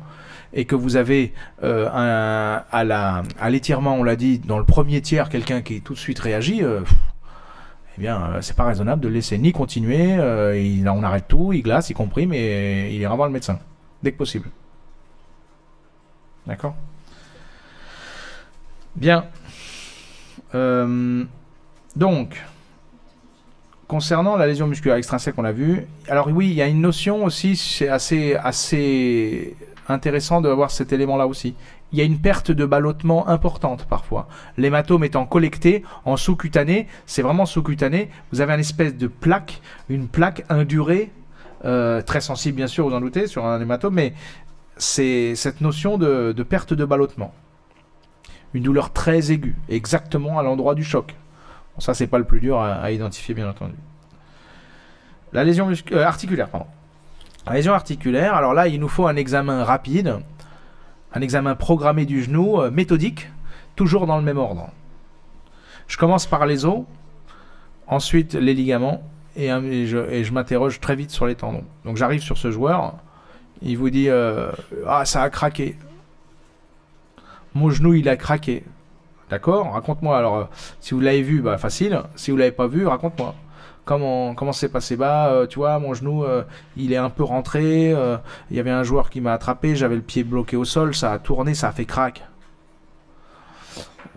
et que vous avez à l'étirement, on l'a dit, dans le premier tiers, quelqu'un qui tout de suite réagit, eh bien, c'est pas raisonnable de le laisser ni continuer. On arrête tout, il glace, il comprime et il ira voir le médecin dès que possible. D'accord ? Bien. Donc, concernant la lésion musculaire extrinsèque, on l'a vu. Alors oui, il y a une notion aussi, c'est assez intéressant de voir cet élément-là aussi. Il y a une perte de ballottement importante parfois. L'hématome étant collecté en sous-cutané, c'est vraiment sous-cutané. Vous avez une espèce de plaque, une plaque indurée, très sensible bien sûr, vous en doutez, sur un hématome, mais c'est cette notion de perte de ballottement. Une douleur très aiguë, exactement à l'endroit du choc. Bon, ça, c'est pas le plus dur à identifier, bien entendu. La lésion articulaire, pardon. La lésion articulaire, alors là, il nous faut un examen rapide, un examen programmé du genou, méthodique, toujours dans le même ordre. Je commence par les os, ensuite les ligaments, et je m'interroge très vite sur les tendons. Donc j'arrive sur ce joueur, il vous dit ah, ça a craqué. Mon genou, il a craqué. D'accord? Raconte-moi. Alors, si vous l'avez vu, bah facile. Si vous l'avez pas vu, raconte-moi. Comment c'est passé? Tu vois, mon genou, il est un peu rentré. Il y avait un joueur qui m'a attrapé. J'avais le pied bloqué au sol. Ça a tourné, ça a fait crack.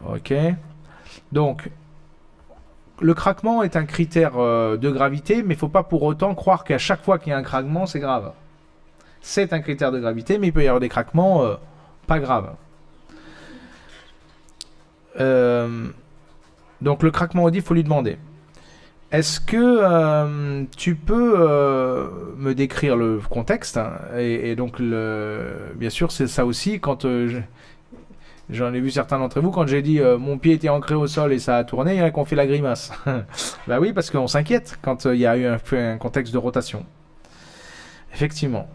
Ok. Donc, le craquement est un critère de gravité, mais il ne faut pas pour autant croire qu'à chaque fois qu'il y a un craquement, c'est grave. C'est un critère de gravité, mais il peut y avoir des craquements pas graves. Donc le craquement audible, il faut lui demander. Est-ce que tu peux me décrire le contexte, hein, et donc bien sûr c'est ça aussi quand j'en ai vu certains d'entre vous quand j'ai dit mon pied était ancré au sol et ça a tourné, il y en a qui ont fait la grimace. Bah oui, parce qu'on s'inquiète quand il y a eu un contexte de rotation. Effectivement.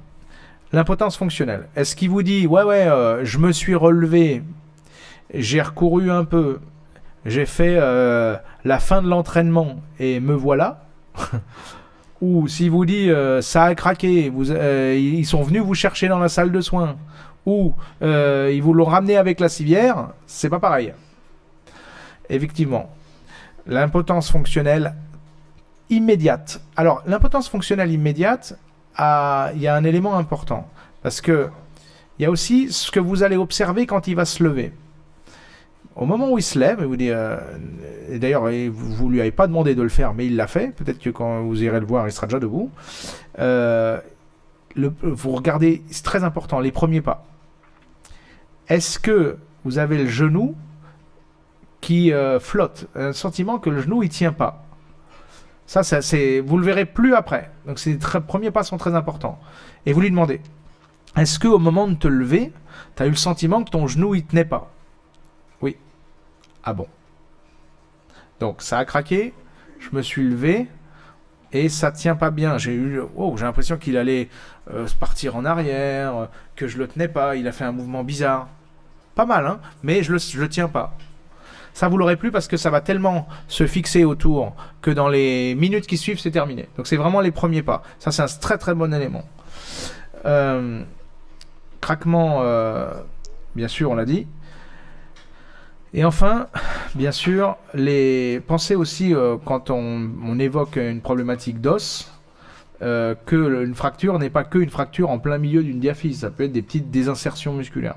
L'impotence fonctionnelle. Est-ce qu'il vous dit ouais je me suis relevé, j'ai recouru un peu, j'ai fait la fin de l'entraînement et me voilà? Ou s'il vous dit ça a craqué, ils sont venus vous chercher dans la salle de soins, ou ils vous l'ont ramené avec la civière, c'est pas pareil. Effectivement. L'impotence fonctionnelle immédiate. Alors, l'impotence fonctionnelle immédiate, il y a un élément important. Parce que il y a aussi ce que vous allez observer quand il va se lever. Au moment où il se lève, il vous dit, et d'ailleurs, vous ne lui avez pas demandé de le faire, mais il l'a fait. Peut-être que quand vous irez le voir, il sera déjà debout. Vous regardez, c'est très important, les premiers pas. Est-ce que vous avez le genou qui flotte? Un sentiment que le genou, il ne tient pas. Ça, vous ne le verrez plus après. Donc, ces premiers pas sont très importants. Et vous lui demandez, est-ce qu'au moment de te lever, tu as eu le sentiment que ton genou, il ne tenait pas? Oui. Ah bon. Donc ça a craqué, je me suis levé et ça tient pas bien. J'ai l'impression qu'il allait partir en arrière, que je le tenais pas, il a fait un mouvement bizarre. Pas mal, hein, mais je le tiens pas. Ça vous l'aurez plus parce que ça va tellement se fixer autour que dans les minutes qui suivent, c'est terminé. Donc c'est vraiment les premiers pas. Ça, c'est un très très bon élément. Craquement, bien sûr, on l'a dit. Et enfin, bien sûr, pensez aussi quand on évoque une problématique d'os, qu'une fracture n'est pas qu'une fracture en plein milieu d'une diaphyse. Ça peut être des petites désinsertions musculaires,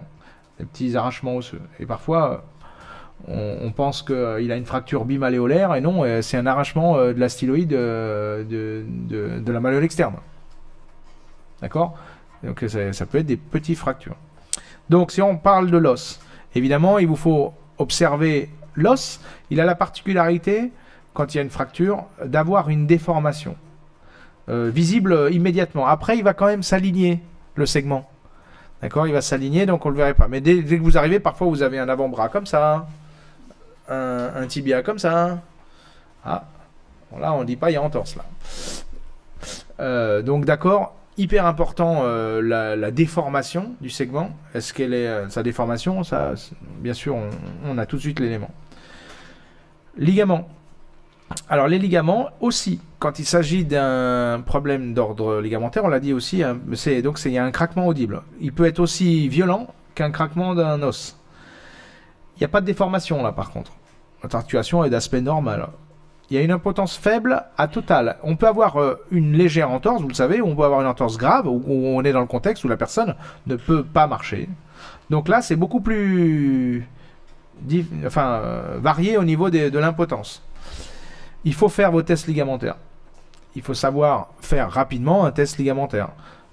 des petits arrachements osseux. Et parfois, on pense qu'il a une fracture bimalléolaire, et non, c'est un arrachement de la styloïde de la malléole externe. D'accord? Donc ça peut être des petites fractures. Donc si on parle de l'os, évidemment, il vous faut observer l'os. Il a la particularité, quand il y a une fracture, d'avoir une déformation visible immédiatement. Après, il va quand même s'aligner, le segment. D'accord? Il va s'aligner, donc on ne le verrait pas. Mais dès que vous arrivez, parfois vous avez un avant-bras comme ça, un tibia comme ça. Ah, bon, là on ne dit pas, il y a entorse là. Donc d'accord, hyper important la déformation du segment. Est-ce qu'elle est sa déformation? Ça, bien sûr, on a tout de suite l'élément. Ligaments. Alors les ligaments aussi, quand il s'agit d'un problème d'ordre ligamentaire, on l'a dit aussi, hein, il y a un craquement audible. Il peut être aussi violent qu'un craquement d'un os. Il n'y a pas de déformation là par contre. Notre articulation est d'aspect normal. Il y a une impotence faible à totale. On peut avoir une légère entorse, vous le savez, ou on peut avoir une entorse grave, où on est dans le contexte où la personne ne peut pas marcher. Donc là, c'est beaucoup plus varié au niveau de l'impotence. Il faut faire vos tests ligamentaires. il faut savoir faire rapidement un test ligamentaire.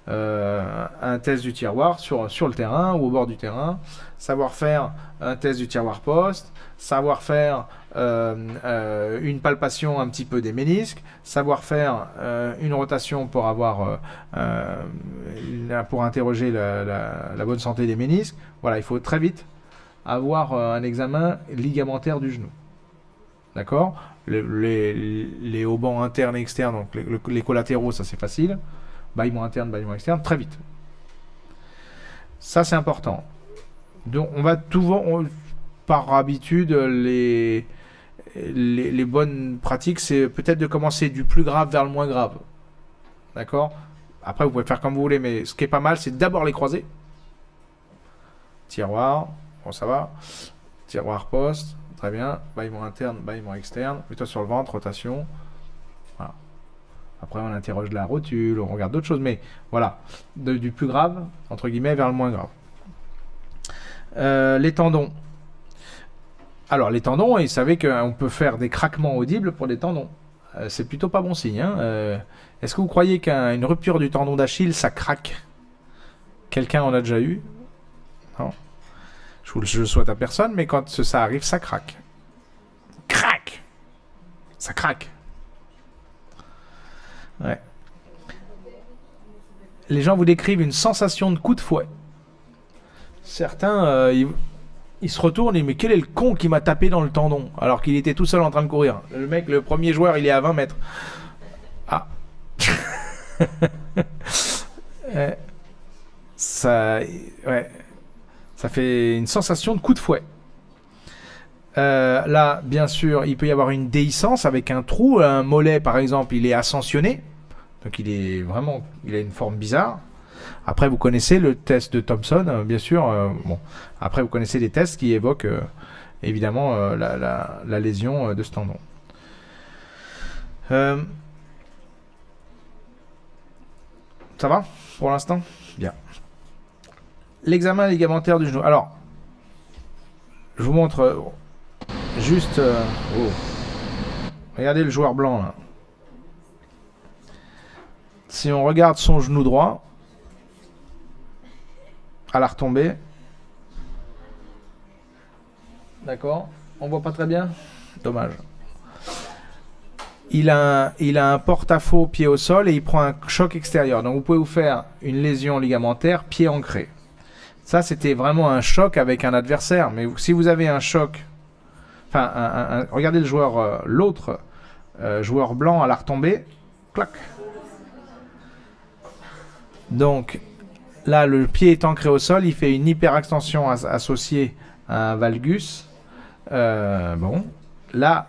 Un test du tiroir sur le terrain ou au bord du terrain, savoir faire un test du tiroir poste, savoir faire une palpation un petit peu des ménisques, savoir faire une rotation pour avoir pour interroger la bonne santé des ménisques. Voilà, il faut très vite avoir un examen ligamentaire du genou. D'accord? Les haubans internes et externes, donc les collatéraux, ça c'est facile. Bâillement interne, bâillement externe, très vite. Ça c'est important. Donc on va par habitude, les bonnes pratiques, c'est peut-être de commencer du plus grave vers le moins grave. D'accord? Après vous pouvez faire comme vous voulez, mais ce qui est pas mal, c'est d'abord les croiser. Tiroir, bon ça va. Tiroir poste, très bien. Bâillement interne, bâillement externe. Plutôt sur le ventre, rotation. Voilà. Après, on interroge la rotule, on regarde d'autres choses, mais voilà, du plus grave, entre guillemets, vers le moins grave. Les tendons. Alors, les tendons, vous savez qu'on peut faire des craquements audibles pour les tendons. C'est plutôt pas bon signe. Hein. Est-ce que vous croyez qu'une rupture du tendon d'Achille, ça craque? Quelqu'un en a déjà eu? Non. Je le souhaite à personne, mais quand ça arrive, ça craque. Crac! Ça craque. Ouais. Les gens vous décrivent une sensation de coup de fouet. Certains, ils se retournent et disent mais quel est le con qui m'a tapé dans le tendon alors qu'il était tout seul en train de courir. Le mec, le premier joueur, il est à 20 mètres. Ah. Ça fait une sensation de coup de fouet. Là, bien sûr, il peut y avoir une déhiscence avec un trou. Un mollet, par exemple, il est ascensionné. Donc, il a une forme bizarre. Après, vous connaissez le test de Thompson, bien sûr. Bon. Après, vous connaissez les tests qui évoquent, évidemment, la lésion de ce tendon. Ça va pour l'instant? Bien. L'examen ligamentaire du genou. Alors, je vous montre juste... Regardez le joueur blanc, là. Si on regarde son genou droit, à la retombée, d'accord, on voit pas très bien, dommage. Il a un porte-à-faux pied au sol et il prend un choc extérieur. Donc vous pouvez vous faire une lésion ligamentaire pied ancré. Ça c'était vraiment un choc avec un adversaire. Mais si vous avez un choc, enfin regardez le joueur, l'autre joueur blanc à la retombée, clac. Donc là, le pied est ancré au sol, il fait une hyperextension associée à un valgus. Bon, là,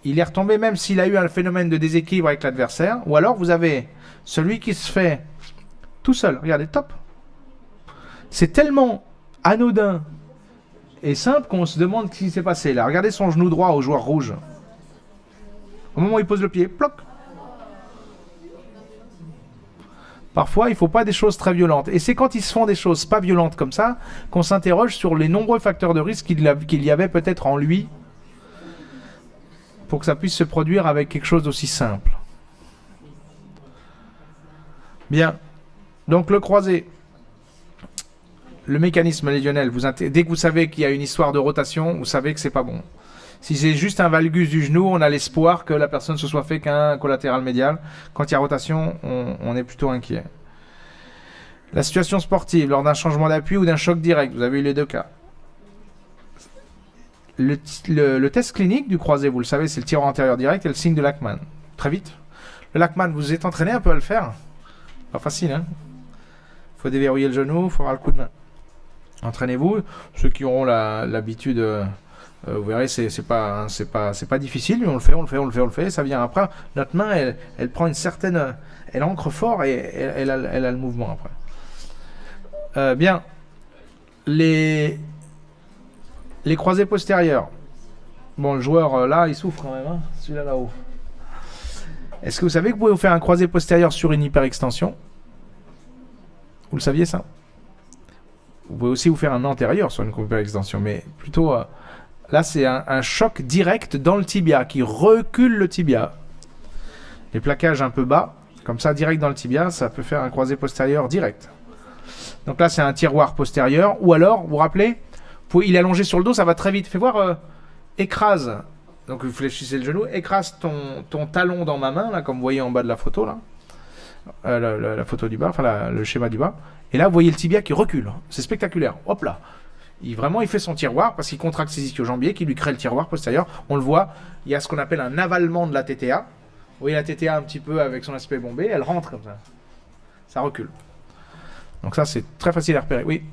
il est retombé même s'il a eu un phénomène de déséquilibre avec l'adversaire. Ou alors, vous avez celui qui se fait tout seul. Regardez, top. C'est tellement anodin et simple qu'on se demande ce qui s'est passé là. Regardez son genou droit au joueur rouge. Au moment où il pose le pied, ploc. Parfois, il ne faut pas des choses très violentes. Et c'est quand ils se font des choses pas violentes comme ça qu'on s'interroge sur les nombreux facteurs de risque qu'il y avait peut-être en lui pour que ça puisse se produire avec quelque chose d'aussi simple. Bien. Donc, le croisé. Le mécanisme lésionnel. Dès que vous savez qu'il y a une histoire de rotation, vous savez que c'est pas bon. Si c'est juste un valgus du genou, on a l'espoir que la personne se soit fait qu'un collatéral médial. Quand il y a rotation, on est plutôt inquiet. La situation sportive, lors d'un changement d'appui ou d'un choc direct, vous avez eu les deux cas. Le test clinique du croisé, vous le savez, c'est le tirant antérieur direct et le signe de Lachman. Très vite. Le Lachman, vous êtes entraîné un peu à le faire? Pas facile, hein? Il faut déverrouiller le genou, il faut avoir le coup de main. Entraînez-vous. Ceux qui auront l'habitude... vous verrez, c'est pas difficile, mais on le fait, ça vient après. Notre main, elle prend une certaine, elle ancre fort et elle a le mouvement après. Bien, les croisés postérieurs. Bon, le joueur là, il souffre quand même, hein, celui-là là-haut. Est-ce que vous savez que vous pouvez vous faire un croisé postérieur sur une hyperextension? Vous le saviez ça? Vous pouvez aussi vous faire un antérieur sur une hyperextension, mais plutôt... Là, c'est un choc direct dans le tibia qui recule le tibia. Les plaquages un peu bas, comme ça, direct dans le tibia, ça peut faire un croisé postérieur direct. Donc là, c'est un tiroir postérieur. Ou alors, vous vous rappelez, il est allongé sur le dos, ça va très vite. Fais voir, écrase. Donc vous fléchissez le genou, écrase ton talon dans ma main, là, comme vous voyez en bas de la photo, là. La photo du bas, enfin le schéma du bas. Et là, vous voyez le tibia qui recule. C'est spectaculaire. Hop là. Vraiment, il fait son tiroir parce qu'il contracte ses ischio-jambiers qui lui crée le tiroir postérieur. On le voit, il y a ce qu'on appelle un avalement de la TTA. Vous voyez la TTA un petit peu avec son aspect bombé, elle rentre comme ça. Ça recule. Donc ça, c'est très facile à repérer. Oui.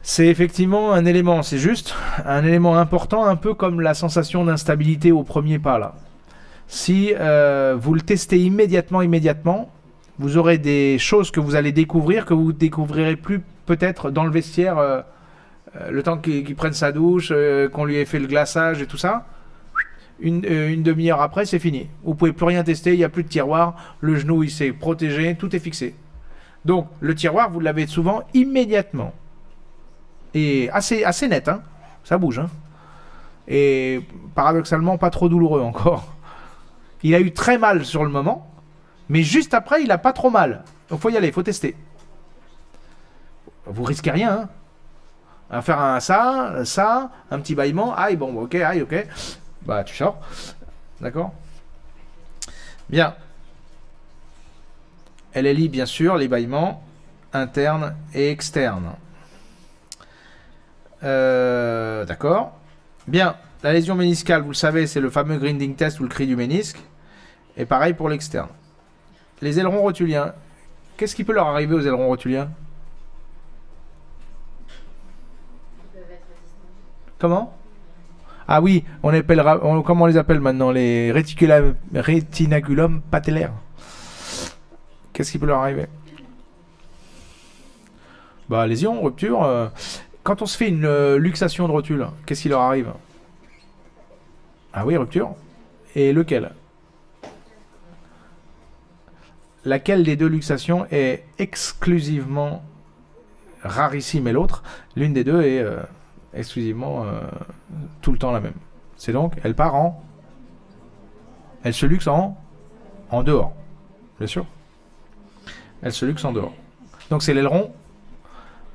C'est effectivement un élément, c'est juste un élément important, un peu comme la sensation d'instabilité au premier pas là. Si vous le testez immédiatement, vous aurez des choses que vous allez découvrir que vous découvrirez plus peut-être dans le vestiaire, le temps qu'il prenne sa douche, qu'on lui ait fait le glaçage et tout ça. Une demi-heure après, c'est fini. Vous pouvez plus rien tester, il n'y a plus de tiroir, le genou il s'est protégé, tout est fixé. Donc le tiroir, vous l'avez souvent immédiatement. Et assez net, hein. Ça bouge. Hein. Et paradoxalement, pas trop douloureux encore. Il a eu très mal sur le moment, mais juste après, il a pas trop mal. Donc faut y aller, faut tester. Vous risquez rien. Hein. À faire ça, un petit bâillement. Aïe, bon, ok, aïe, ok. Bah, tu sors. D'accord. Bien. LLI, bien sûr, les bâillements internes et externes. D'accord. Bien, la lésion méniscale, vous le savez, c'est le fameux grinding test ou le cri du ménisque. Et pareil pour l'externe. Les ailerons rotuliens. Qu'est-ce qui peut leur arriver aux ailerons rotuliens? Comment? Ah oui, comment on les appelle maintenant? Les rétinaculum patellaires. Qu'est-ce qui peut leur arriver? Bah, lésion, rupture. Quand on se fait une luxation de rotule, qu'est-ce qui leur arrive? Ah oui, rupture. Et lequel? Laquelle des deux luxations est exclusivement rarissime et l'autre? L'une des deux est exclusivement tout le temps la même. C'est donc, elle part en... Elle se luxe en dehors. Bien sûr. Elle se luxe en dehors. Donc c'est l'aileron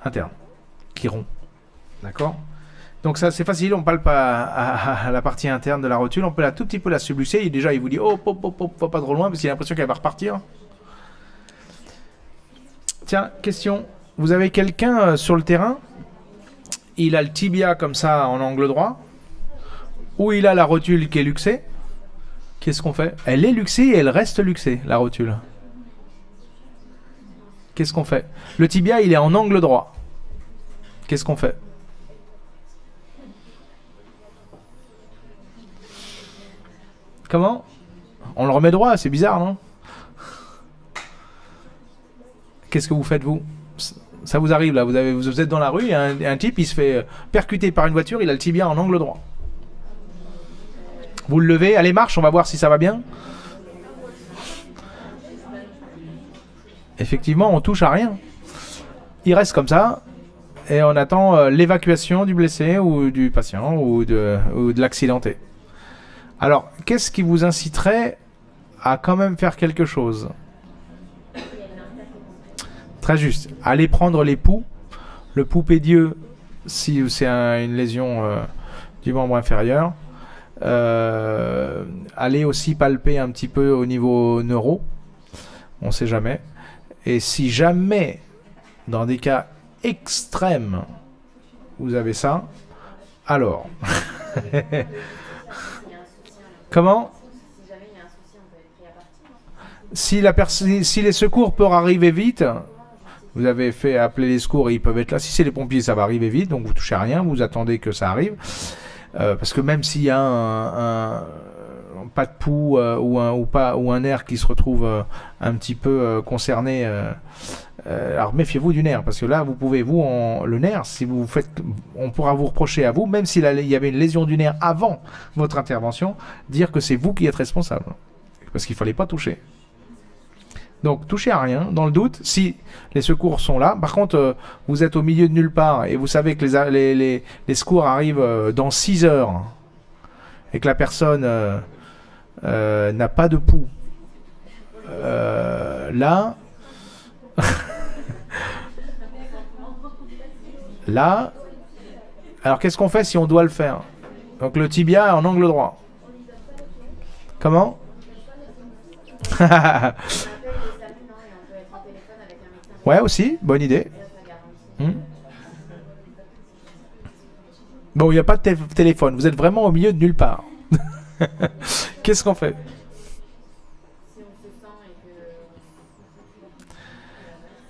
interne qui rompt. D'accord. Donc ça c'est facile, on palpe à la partie interne de la rotule, on peut un tout petit peu la subluxer, et déjà il vous dit oh pas trop loin parce qu'il a l'impression qu'elle va repartir. Tiens, question, vous avez quelqu'un sur le terrain, il a le tibia comme ça en angle droit, ou il a la rotule qui est luxée. Qu'est-ce qu'on fait? Elle est luxée et elle reste luxée, la rotule. Qu'est-ce qu'on fait? Le tibia il est en angle droit. Qu'est-ce qu'on fait? Comment? On le remet droit, c'est bizarre, non? Qu'est-ce que vous faites, vous? Ça vous arrive, là, vous êtes dans la rue, et un type, il se fait percuter par une voiture, il a le tibia en angle droit. Vous le levez, allez, marche, on va voir si ça va bien. Effectivement, on touche à rien. Il reste comme ça, et on attend l'évacuation du blessé, ou du patient, ou de l'accidenté. Alors, qu'est-ce qui vous inciterait à quand même faire quelque chose? Très juste. Allez prendre les poux. Le pouls pédieux, si c'est une lésion du membre inférieur. Allez aussi palper un petit peu au niveau neuro. On ne sait jamais. Et si jamais, dans des cas extrêmes, vous avez ça, alors... Comment? Si les secours peuvent arriver vite, vous avez fait appeler les secours et ils peuvent être là. Si c'est les pompiers, ça va arriver vite, donc vous touchez à rien, vous attendez que ça arrive. Parce que même s'il y a un pas de pouls ou un nerf qui se retrouve un petit peu concerné, alors méfiez-vous du nerf, parce que là le nerf, si vous faites, on pourra vous reprocher à vous, même s'il y avait une lésion du nerf avant votre intervention, dire que c'est vous qui êtes responsable, parce qu'il fallait pas toucher. Donc touchez à rien, dans le doute, si les secours sont là. Par contre, vous êtes au milieu de nulle part et vous savez que les secours arrivent dans 6 heures et que la personne n'a pas de pouls. Là, là, alors qu'est-ce qu'on fait si on doit le faire? Donc le tibia est en angle droit. Comment? Ouais, aussi, bonne idée. Bon, il n'y a pas de téléphone, vous êtes vraiment au milieu de nulle part. Qu'est-ce qu'on fait?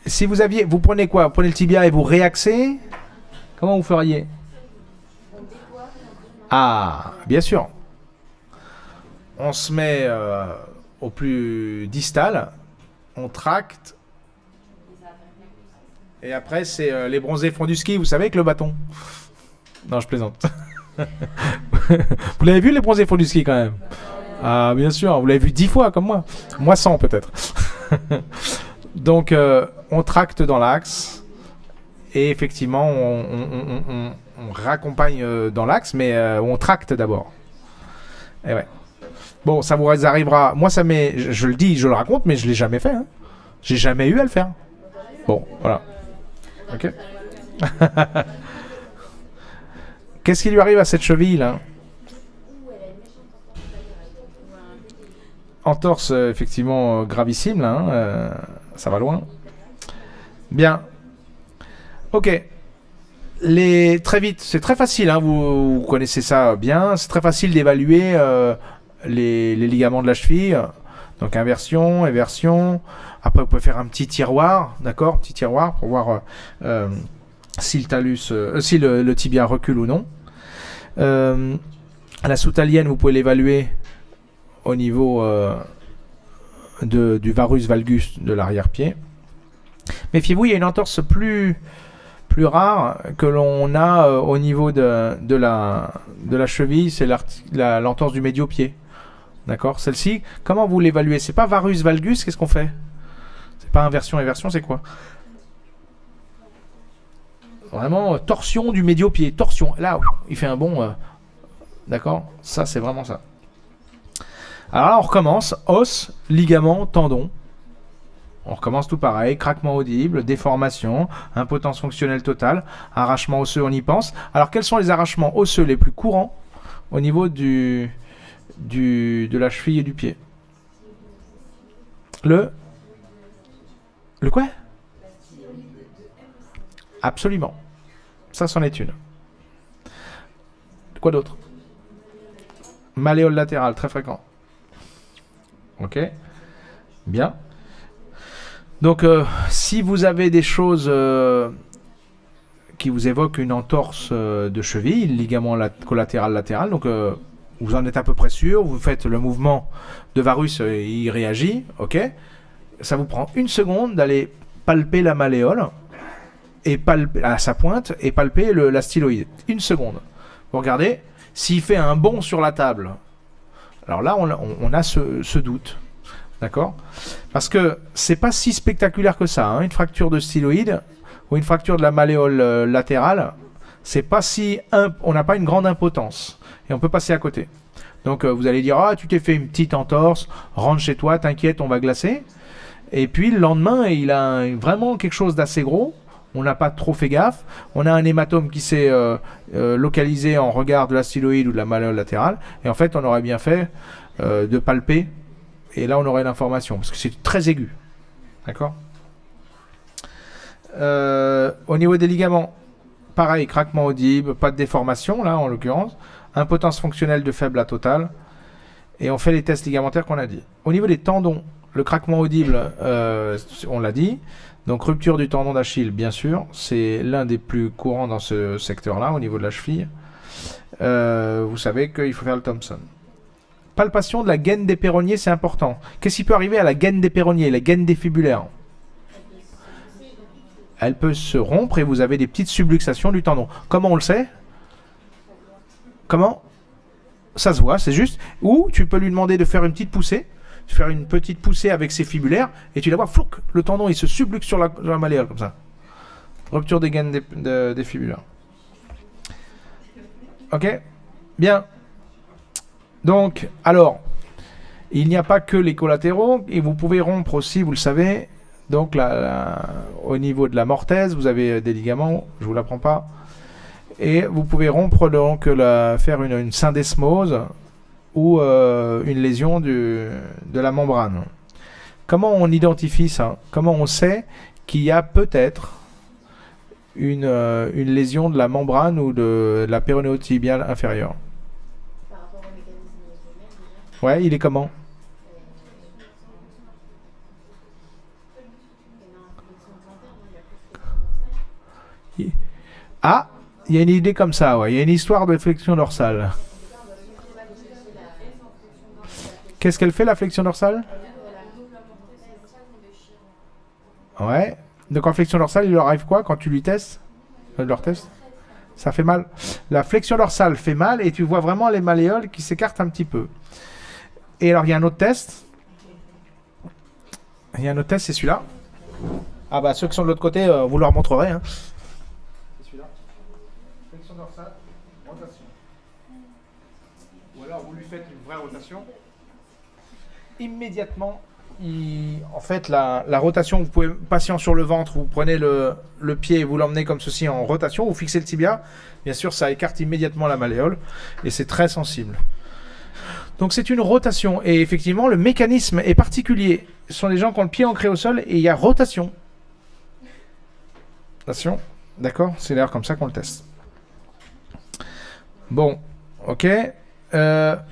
Si vous prenez quoi? Vous prenez le tibia et vous réaxez? Comment vous feriez? Ah, bien sûr. On se met au plus distal, on tracte, et après c'est les bronzés font du ski, vous savez, avec le bâton. Non, je plaisante. Vous l'avez vu, les bronzés font du ski quand même? Ah, bien sûr, vous l'avez vu 10 fois comme moi. Moi 100 peut-être. Donc, on tracte dans l'axe, et effectivement, on raccompagne dans l'axe, mais on tracte d'abord. Et ouais. Bon, ça vous arrivera. Moi, ça m'est. Je le dis, je le raconte, mais je l'ai jamais fait. Hein. J'ai jamais eu à le faire. Bon, voilà. Ok. Qu'est-ce qui lui arrive à cette cheville là? Entorse, effectivement, gravissime là. Hein, ça va loin. Bien. Ok. Très vite, c'est très facile. Hein, vous connaissez ça bien. C'est très facile d'évaluer. Les ligaments de la cheville, donc inversion, éversion. Après, vous pouvez faire un petit tiroir, d'accord, petit tiroir pour voir si le talus, si le tibia recule ou non. La soutalienne, vous pouvez l'évaluer au niveau du varus valgus de l'arrière-pied. Méfiez-vous, il y a une entorse plus rare que l'on a au niveau de la cheville, c'est l'entorse du médio-pied. D'accord? Celle-ci, comment vous l'évaluez? C'est pas varus valgus, qu'est-ce qu'on fait? C'est pas inversion, éversion, c'est quoi? Vraiment, torsion du médio-pied. Torsion. Là, il fait un bond. D'accord? Ça, c'est vraiment ça. Alors là, on recommence. Os, ligament, tendon. On recommence tout pareil. Craquement audible, déformation, impotence fonctionnelle totale, arrachement osseux, on y pense. Alors, quels sont les arrachements osseux les plus courants au niveau de la cheville et du pied? Le quoi? Absolument. Ça, c'en est une. Quoi d'autre? Malléole latérale, très fréquent. Ok. Bien. Donc, si vous avez des choses qui vous évoquent une entorse de cheville, ligament collatéral latéral, donc vous en êtes à peu près sûr, vous faites le mouvement de varus, il réagit, ok. Ça vous prend une seconde d'aller palper la malléole et palper à sa pointe et palper la styloïde. Une seconde. Vous regardez, s'il fait un bond sur la table, alors là on a ce doute, d'accord? Parce que c'est pas si spectaculaire que ça, hein, une fracture de styloïde ou une fracture de la malléole latérale, c'est pas si on n'a pas une grande impotence et on peut passer à côté. Donc vous allez dire, ah, tu t'es fait une petite entorse, rentre chez toi, t'inquiète, on va glacer. Et puis le lendemain, il a vraiment quelque chose d'assez gros. On n'a pas trop fait gaffe. On a un hématome qui s'est localisé en regard de la styloïde ou de la malléole latérale. Et en fait, on aurait bien fait de palper. Et là, on aurait l'information. Parce que c'est très aigu. D'accord? Au niveau des ligaments, pareil, craquement audible, pas de déformation, là, en l'occurrence. Impotence fonctionnelle de faible à totale. Et on fait les tests ligamentaires qu'on a dit. Au niveau des tendons, le craquement audible, on l'a dit. Donc rupture du tendon d'Achille, bien sûr. C'est l'un des plus courants dans ce secteur-là, au niveau de la cheville. Vous savez qu'il faut faire le Thompson. Palpation de la gaine des péronniers, c'est important. Qu'est-ce qui peut arriver à la gaine des péronniers, la gaine des fibulaires? Elle peut se rompre et vous avez des petites subluxations du tendon. Comment on le sait? Comment? Ça se voit, c'est juste. Ou tu peux lui demander de faire une petite poussée. faire une petite poussée avec ses fibulaires, et tu vas voir, flouc, le tendon il se subluxe sur la malléole comme ça. Rupture des gaines des fibulaires. Ok? Bien. Donc, alors, il n'y a pas que les collatéraux, et vous pouvez rompre aussi, vous le savez. Donc, au niveau de la mortaise, vous avez des ligaments, je ne vous l'apprends pas. Et vous pouvez rompre, donc, faire une syndesmose ou une lésion de la membrane. Comment on identifie ça? Comment on sait qu'il y a peut-être une lésion de la membrane ou de la péronéotibiale inférieure? Par rapport au mécanisme lui-même, déjà, Ouais, il est comment? il y a une flexion plantaire, non, il y a plus de flexion dorsale. Ah, il y a une idée comme ça, ouais. Il y a une histoire de flexion dorsale. Qu'est-ce qu'elle fait, la flexion dorsale? Ouais. Donc en flexion dorsale, il leur arrive quoi quand tu lui testes? Leur test? Ça fait mal. La flexion dorsale fait mal et tu vois vraiment les malléoles qui s'écartent un petit peu. Et alors il y a un autre test. Il y a un autre test, c'est celui-là. Ah bah ceux qui sont de l'autre côté, vous leur montrerez. Hein. C'est celui-là. Flexion dorsale, rotation. Ou alors vous lui faites une vraie rotation. Immédiatement, en fait, la rotation, vous pouvez, patient sur le ventre, vous prenez le pied et vous l'emmenez comme ceci en rotation, vous fixez le tibia, bien sûr, ça écarte immédiatement la malléole et c'est très sensible. Donc c'est une rotation et effectivement, le mécanisme est particulier. Ce sont des gens qui ont le pied ancré au sol et il y a rotation. Rotation, d'accord? C'est d'ailleurs comme ça qu'on le teste. Bon, ok. La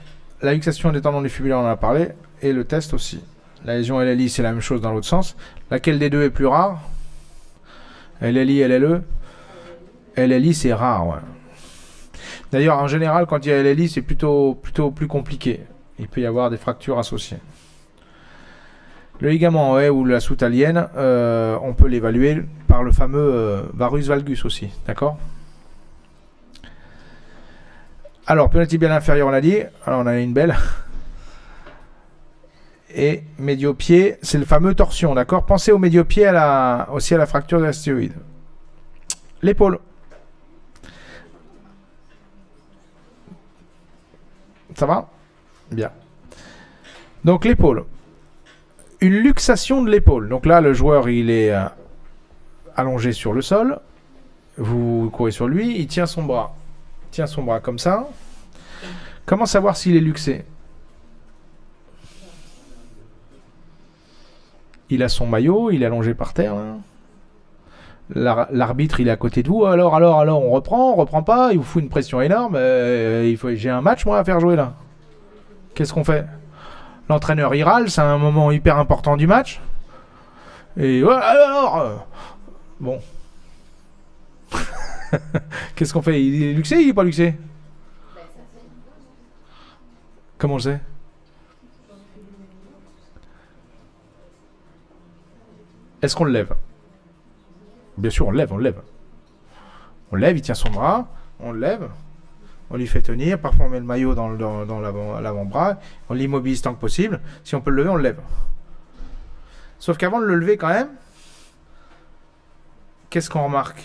luxation des tendons du fibulaire, on en a parlé. Et le test aussi. La lésion LLI, c'est la même chose dans l'autre sens. Laquelle des deux est plus rare? LLI, LLE? LLI, c'est rare, ouais. D'ailleurs, en général, quand il y a LLI, c'est plutôt plus compliqué. Il peut y avoir des fractures associées. Le ligament OE ou la soutalienne, on peut l'évaluer par le fameux varus valgus aussi. D'accord? Alors, péronéotibiale inférieure, on l'a dit. Alors, on en a une belle. Et médio-pied, c'est le fameux torsion, d'accord? Pensez au médio-pied aussi à la fracture de l'astéroïde. L'épaule. Ça va? Bien. Donc l'épaule. Une luxation de l'épaule. Donc là, le joueur, il est allongé sur le sol. Vous courez sur lui, il tient son bras. Il tient son bras comme ça. Comment savoir s'il est luxé? Il a son maillot, il est allongé par terre. L'arbitre, il est à côté de vous. Alors, on reprend pas. Il vous fout une pression énorme. J'ai un match, moi, à faire jouer là. Qu'est-ce qu'on fait? L'entraîneur, il râle. C'est un moment hyper important du match. Et alors, bon. Qu'est-ce qu'on fait? Il est luxé ou il est pas luxé? Comment on le sait? Est-ce qu'on le lève? Bien sûr, on le lève. On le lève, il tient son bras, on le lève, on lui fait tenir, parfois on met le maillot dans l'avant-bras, on l'immobilise tant que possible. Si on peut le lever, on le lève. Sauf qu'avant de le lever quand même, qu'est-ce qu'on remarque?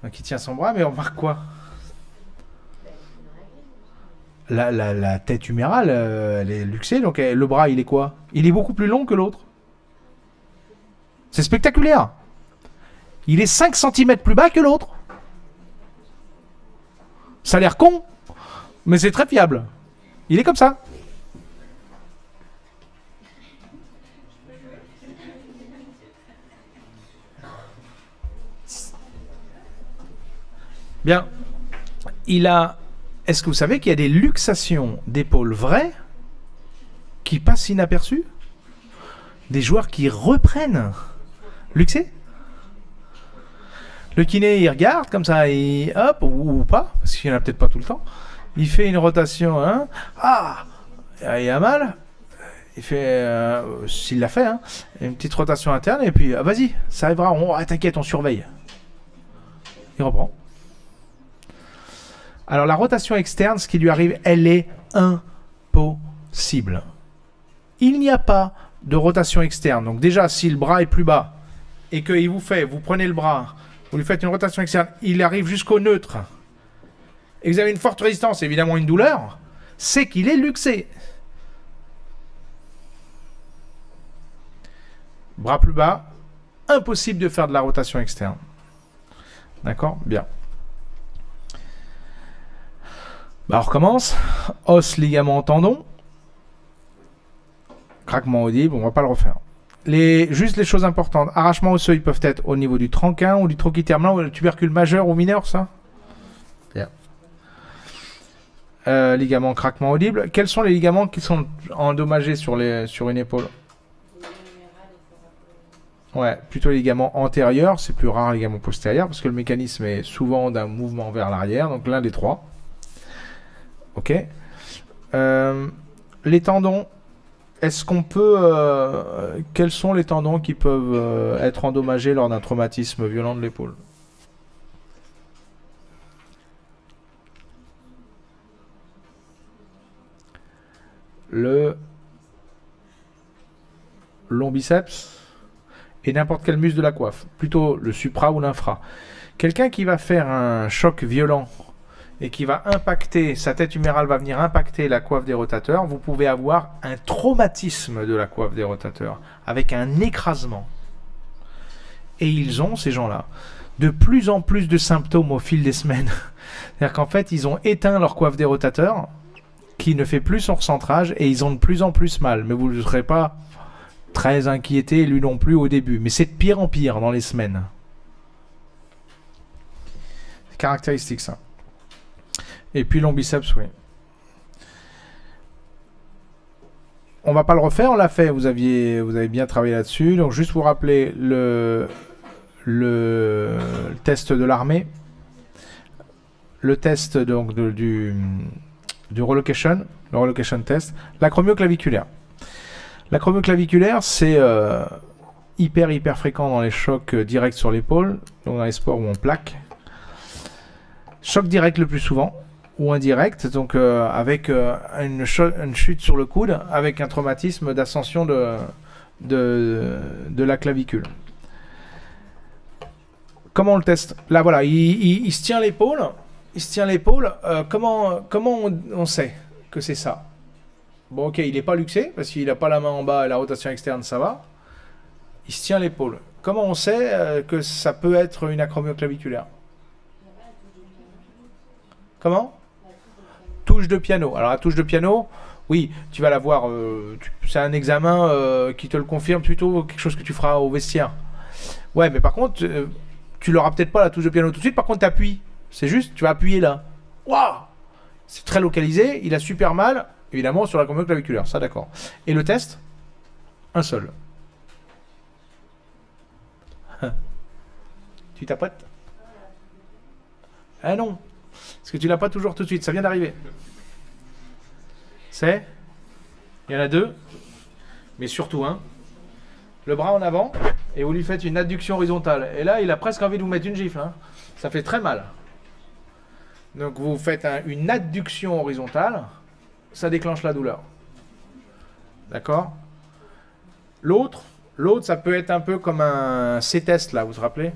Donc il tient son bras, mais on remarque quoi? La tête humérale, elle est luxée, donc le bras, il est quoi? Il est beaucoup plus long que l'autre. C'est spectaculaire. Il est 5 cm plus bas que l'autre. Ça a l'air con, mais c'est très fiable. Il est comme ça. Bien. Est-ce que vous savez qu'il y a des luxations d'épaule vraies qui passent inaperçues? Des joueurs qui reprennent luxé. Le kiné, il regarde comme ça, et hop, ou pas, parce qu'il n'y en a peut-être pas tout le temps. Il fait une rotation, hein. Ah, il a mal. Il fait, s'il l'a fait, hein, une petite rotation interne, et puis, vas-y, ça arrivera, t'inquiète, on surveille. Il reprend. Alors, la rotation externe, ce qui lui arrive, elle est impossible. il n'y a pas de rotation externe. Donc déjà, si le bras est plus bas et que vous prenez le bras, vous lui faites une rotation externe, il arrive jusqu'au neutre, et vous avez une forte résistance, évidemment une douleur, c'est qu'il est luxé. Bras plus bas, impossible de faire de la rotation externe. D'accord? Bien. Bah, on recommence. Os, ligament, tendon. Craquement audible, on va pas le refaire. Juste les choses importantes. Arrachement osseux, ils peuvent être au niveau du truncain ou du trochiterme ou le tubercule majeur ou mineur, ça? Bien. Ligament, craquement audible. Quels sont les ligaments qui sont endommagés sur une épaule? Ouais, plutôt les ligaments antérieurs, c'est plus rare les ligaments postérieurs parce que le mécanisme est souvent d'un mouvement vers l'arrière, donc l'un des trois. Ok. Les tendons, est-ce qu'on peut... quels sont les tendons qui peuvent être endommagés lors d'un traumatisme violent de l'épaule? Le long-biceps et n'importe quel muscle de la coiffe, plutôt le supra ou l'infra. Quelqu'un qui va faire un choc violent et qui va impacter, sa tête humérale va venir impacter la coiffe des rotateurs, vous pouvez avoir un traumatisme de la coiffe des rotateurs, avec un écrasement. Et ils ont, ces gens-là, de plus en plus de symptômes au fil des semaines. C'est-à-dire qu'en fait, ils ont éteint leur coiffe des rotateurs, qui ne fait plus son recentrage, et ils ont de plus en plus mal. Mais vous ne serez pas très inquiété, lui non plus au début. Mais c'est de pire en pire dans les semaines. C'est caractéristique, ça. Et puis l'ombiceps, oui. On va pas le refaire, on l'a fait. Vous avez bien travaillé là-dessus. Donc juste vous rappeler le test de l'armée, le test donc du relocation, le relocation test, l'acromioclaviculaire. L'acromioclaviculaire, c'est hyper fréquent dans les chocs directs sur l'épaule, donc dans les sports où on plaque. Choc direct le plus souvent, ou indirect, donc avec une chute sur le coude, avec un traumatisme d'ascension de la clavicule. Comment on le teste? Là, voilà, il se tient l'épaule. Il se tient l'épaule. Comment on sait que c'est ça? Bon, ok, il n'est pas luxé, parce qu'il n'a pas la main en bas et la rotation externe, ça va. Il se tient l'épaule. Comment on sait que ça peut être une acromioclaviculaire? Comment? Touche de piano. Alors, la touche de piano, oui, tu vas la voir. C'est un examen qui te le confirme, plutôt quelque chose que tu feras au vestiaire. Ouais, mais par contre, tu l'auras peut-être pas la touche de piano tout de suite. Par contre, tu appuies. C'est juste, tu vas appuyer là. Waouh! C'est très localisé. Il a super mal, évidemment, sur l'acromioclaviculaire. Ça, d'accord. Et le test? Un seul. Tu tapotes? Ah non. Parce que tu l'as pas toujours tout de suite. Ça vient d'arriver. C'est? Il y en a deux. Mais surtout un. Le bras en avant. Et vous lui faites une adduction horizontale. Et là, il a presque envie de vous mettre une gifle. Hein. Ça fait très mal. Donc vous faites une adduction horizontale. Ça déclenche la douleur. D'accord? L'autre, ça peut être un peu comme un C-test, là, vous vous rappelez?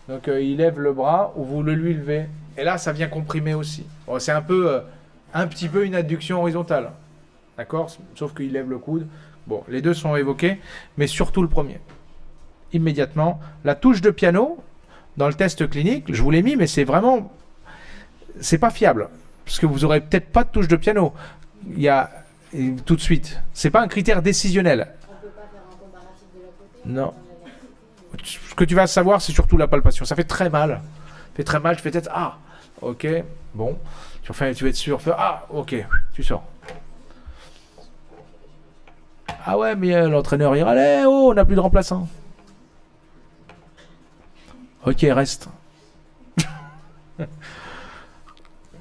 Donc il lève le bras ou vous le lui levez. Et là, ça vient comprimer aussi. Bon, c'est un petit peu une adduction horizontale. D'accord? Sauf qu'il lève le coude. Bon, les deux sont évoqués, mais surtout le premier. Immédiatement, la touche de piano, dans le test clinique, je vous l'ai mis, mais c'est vraiment... C'est pas fiable. Parce que vous aurez peut-être pas de touche de piano. Il y a... Tout de suite. C'est pas un critère décisionnel. On peut pas faire un comparatif de la côté. Non. Ce que tu vas savoir, c'est surtout la palpation. Ça fait très mal. Ça fait très mal. Tu fais peut-être ah, ok, bon. Tu vas être sûr. Ah, ok, tu sors. Ah ouais, mais l'entraîneur il râlait. Oh, on n'a plus de remplaçant. Ok, reste.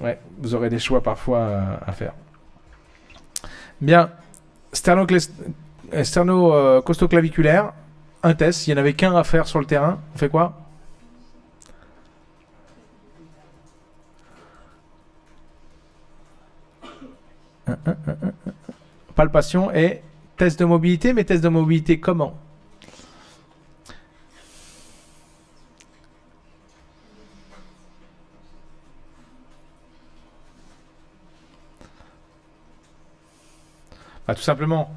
Ouais, vous aurez des choix parfois à faire. Bien, sterno-costoclaviculaire, un test, il n'y en avait qu'un à faire sur le terrain. On fait quoi? Palpation et Test de mobilité, mais test de mobilité comment? Bah, tout simplement,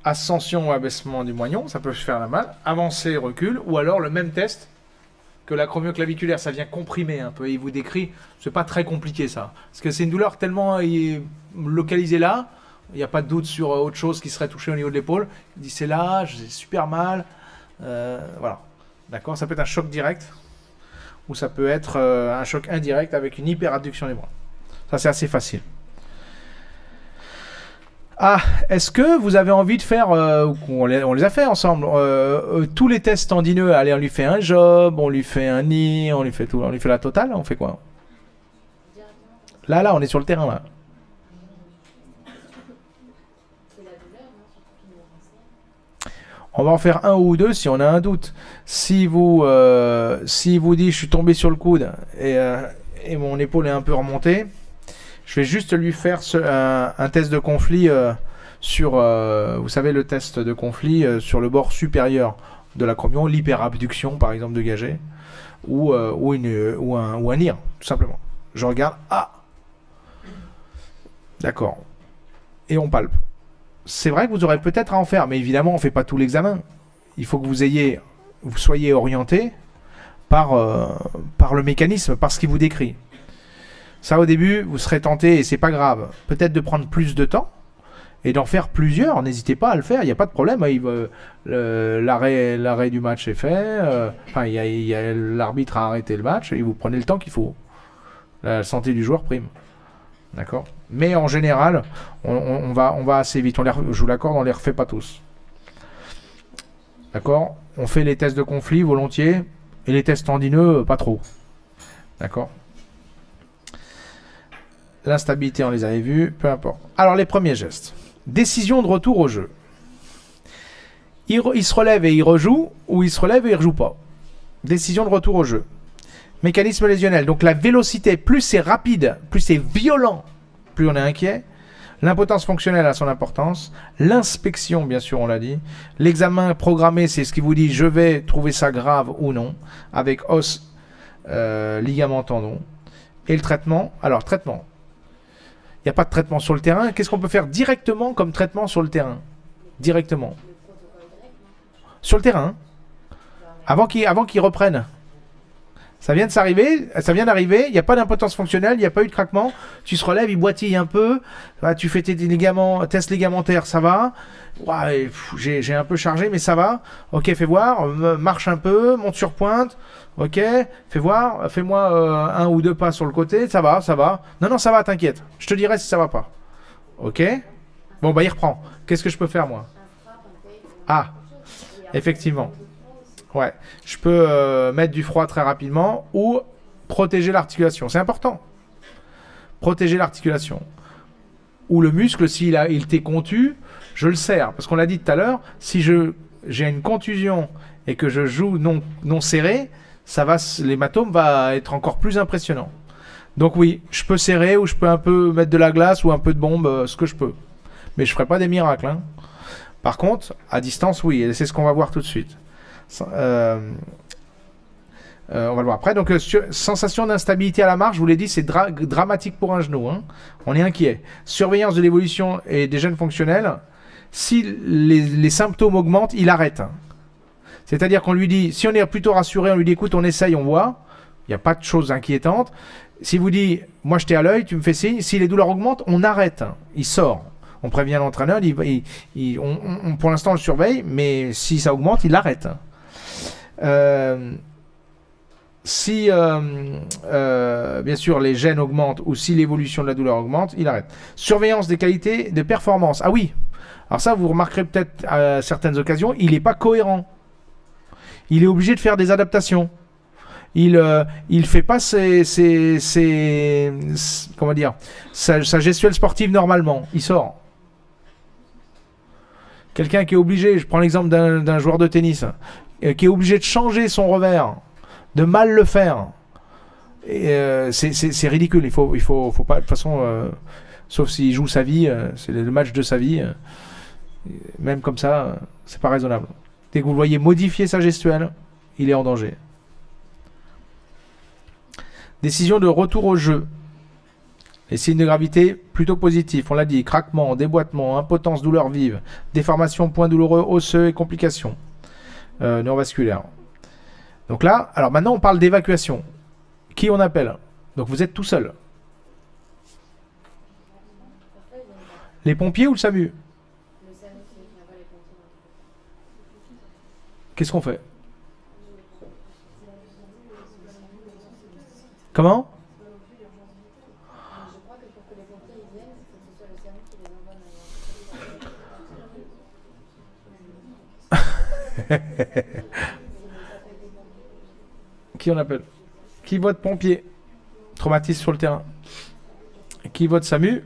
ascension ou abaissement du moignon, ça peut faire la mal. Avancée, recul, ou alors le même test que l'acromioclaviculaire, ça vient comprimer un peu. Et il vous décrit, c'est pas très compliqué ça. Parce que c'est une douleur tellement localisée là, il n'y a pas de doute sur autre chose qui serait touché au niveau de l'épaule. Il dit c'est là, j'ai super mal. Voilà. D'accord. Ça peut être un choc direct ou ça peut être un choc indirect avec une hyperadduction des bras. Ça, c'est assez facile. Ah, est-ce que vous avez envie de faire, on les a fait ensemble, tous les tests tendineux? Allez, on lui fait un job, on lui fait un knee, on lui fait tout, on lui fait la totale, on fait quoi? Là, on est sur le terrain là. C'est la douleur, non? Surtout qu'il nous renseigne. On va en faire un ou deux si on a un doute. Si vous dites je suis tombé sur le coude et mon épaule est un peu remontée, je vais juste lui faire un test de conflit sur, vous savez, le test de conflit sur le bord supérieur de l'acromion, l'hyperabduction par exemple de Gagé, ou un IR, tout simplement. Je regarde, d'accord, et on palpe. C'est vrai que vous aurez peut-être à en faire, mais évidemment on ne fait pas tout l'examen. Il faut que vous soyez orienté par le mécanisme, par ce qu'il vous décrit. Ça, au début, vous serez tenté, et c'est pas grave, peut-être de prendre plus de temps et d'en faire plusieurs. N'hésitez pas à le faire, il n'y a pas de problème. L'arrêt du match est fait. L'arbitre a arrêté le match et vous prenez le temps qu'il faut. La santé du joueur prime. D'accord? Mais en général, on va assez vite. Je vous l'accorde, on ne les refait pas tous. D'accord? On fait les tests de conflit volontiers et les tests tendineux, pas trop. D'accord? L'instabilité, on les avait vus, peu importe. Alors, les premiers gestes. Décision de retour au jeu. Il se relève et il rejoue, ou il se relève et il ne rejoue pas. Décision de retour au jeu. Mécanisme lésionnel. Donc, la vélocité, plus c'est rapide, plus c'est violent, plus on est inquiet. L'impotence fonctionnelle a son importance. L'inspection, bien sûr, on l'a dit. L'examen programmé, c'est ce qui vous dit je vais trouver ça grave ou non, avec os, ligament, tendon. Et le traitement. Alors, traitement. Il n'y a pas de traitement sur le terrain. Qu'est-ce qu'on peut faire directement comme traitement sur le terrain? Directement. Sur le terrain. Avant qu'ils reprennent. Ça vient d'arriver, il n'y a pas d'impotence fonctionnelle, il n'y a pas eu de craquement. Tu se relèves, il boitille un peu. Tu fais tes tests ligamentaires, ça va. Ouais, j'ai un peu chargé, mais ça va. Ok, fais voir. Marche un peu, monte sur pointe. Ok, fais voir. Fais-moi un ou deux pas sur le côté. Ça va. Non, ça va, t'inquiète. Je te dirai si ça va pas. Ok. Bon, bah, il reprend. Qu'est-ce que je peux faire, moi? Ah, effectivement. Ouais, je peux mettre du froid très rapidement ou protéger l'articulation. C'est important. Protéger l'articulation. Ou le muscle, il t'est contu, je le serre. Parce qu'on l'a dit tout à l'heure, si j'ai une contusion et que je joue non serré, l'hématome va être encore plus impressionnant. Donc oui, je peux serrer ou je peux un peu mettre de la glace ou un peu de bombe, ce que je peux. Mais je ne ferai pas des miracles. Hein. Par contre, à distance, oui, et c'est ce qu'on va voir tout de suite. On va le voir après. Donc, sensation d'instabilité à la marche, je vous l'ai dit, c'est dramatique pour un genou. Hein. On est inquiet. Surveillance de l'évolution et des gènes fonctionnels. Si les symptômes augmentent, il arrête. Hein. C'est-à-dire qu'on lui dit, si on est plutôt rassuré, on lui dit, écoute, on essaye, on voit. Il n'y a pas de choses inquiétantes. S'il vous dit, moi je t'ai à l'œil, tu me fais signe. Si les douleurs augmentent, on arrête. Hein. Il sort. On prévient l'entraîneur. Pour l'instant, on le surveille, mais si ça augmente, il l'arrête. Hein. Si bien sûr les gènes augmentent ou si l'évolution de la douleur augmente, il arrête. Surveillance des qualités de performance. Ah oui, alors ça vous remarquerez peut-être à certaines occasions, il n'est pas cohérent. Il est obligé de faire des adaptations. Il fait pas comment dire, sa gestuelle sportive normalement. Il sort. Quelqu'un qui est obligé, je prends l'exemple d'un joueur de tennis, qui est obligé de changer son revers, de mal le faire. C'est ridicule. Il faut pas, de toute façon, sauf s'il joue sa vie, c'est le match de sa vie. Même comme ça, c'est pas raisonnable. Dès que vous le voyez modifier sa gestuelle, il est en danger. Décision de retour au jeu. Les signes de gravité plutôt positifs, on l'a dit, craquement, déboîtement, impotence, douleur vive, déformation, point douloureux, osseux et complications neurovasculaires. Donc là, alors maintenant on parle d'évacuation. Qui on appelle? Donc vous êtes tout seul. Les pompiers ou le SAMU? Le SAMU, c'est qui n'a pas les pompiers. Qu'est-ce qu'on fait? Comment? Je crois que pour que les pompiers ils viennent, il faut que ce soit le SAMU qui les envoie. Qui on appelle? Qui vote pompier? Traumatisme sur le terrain. Qui vote SAMU?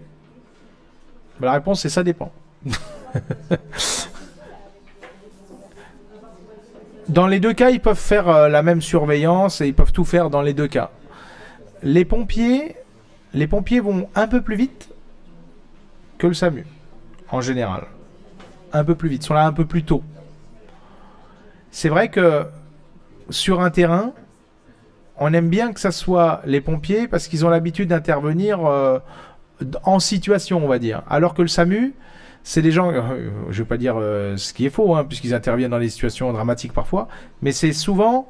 Ben, la réponse c'est ça dépend. Dans les deux cas, ils peuvent faire la même surveillance et ils peuvent tout faire dans les deux cas. Les pompiers vont un peu plus vite que le SAMU, en général. Un peu plus vite, ils sont là un peu plus tôt. C'est vrai que sur un terrain, on aime bien que ça soit les pompiers parce qu'ils ont l'habitude d'intervenir en situation, on va dire. Alors que le SAMU, c'est des gens, je ne vais pas dire ce qui est faux, hein, puisqu'ils interviennent dans des situations dramatiques parfois, mais c'est souvent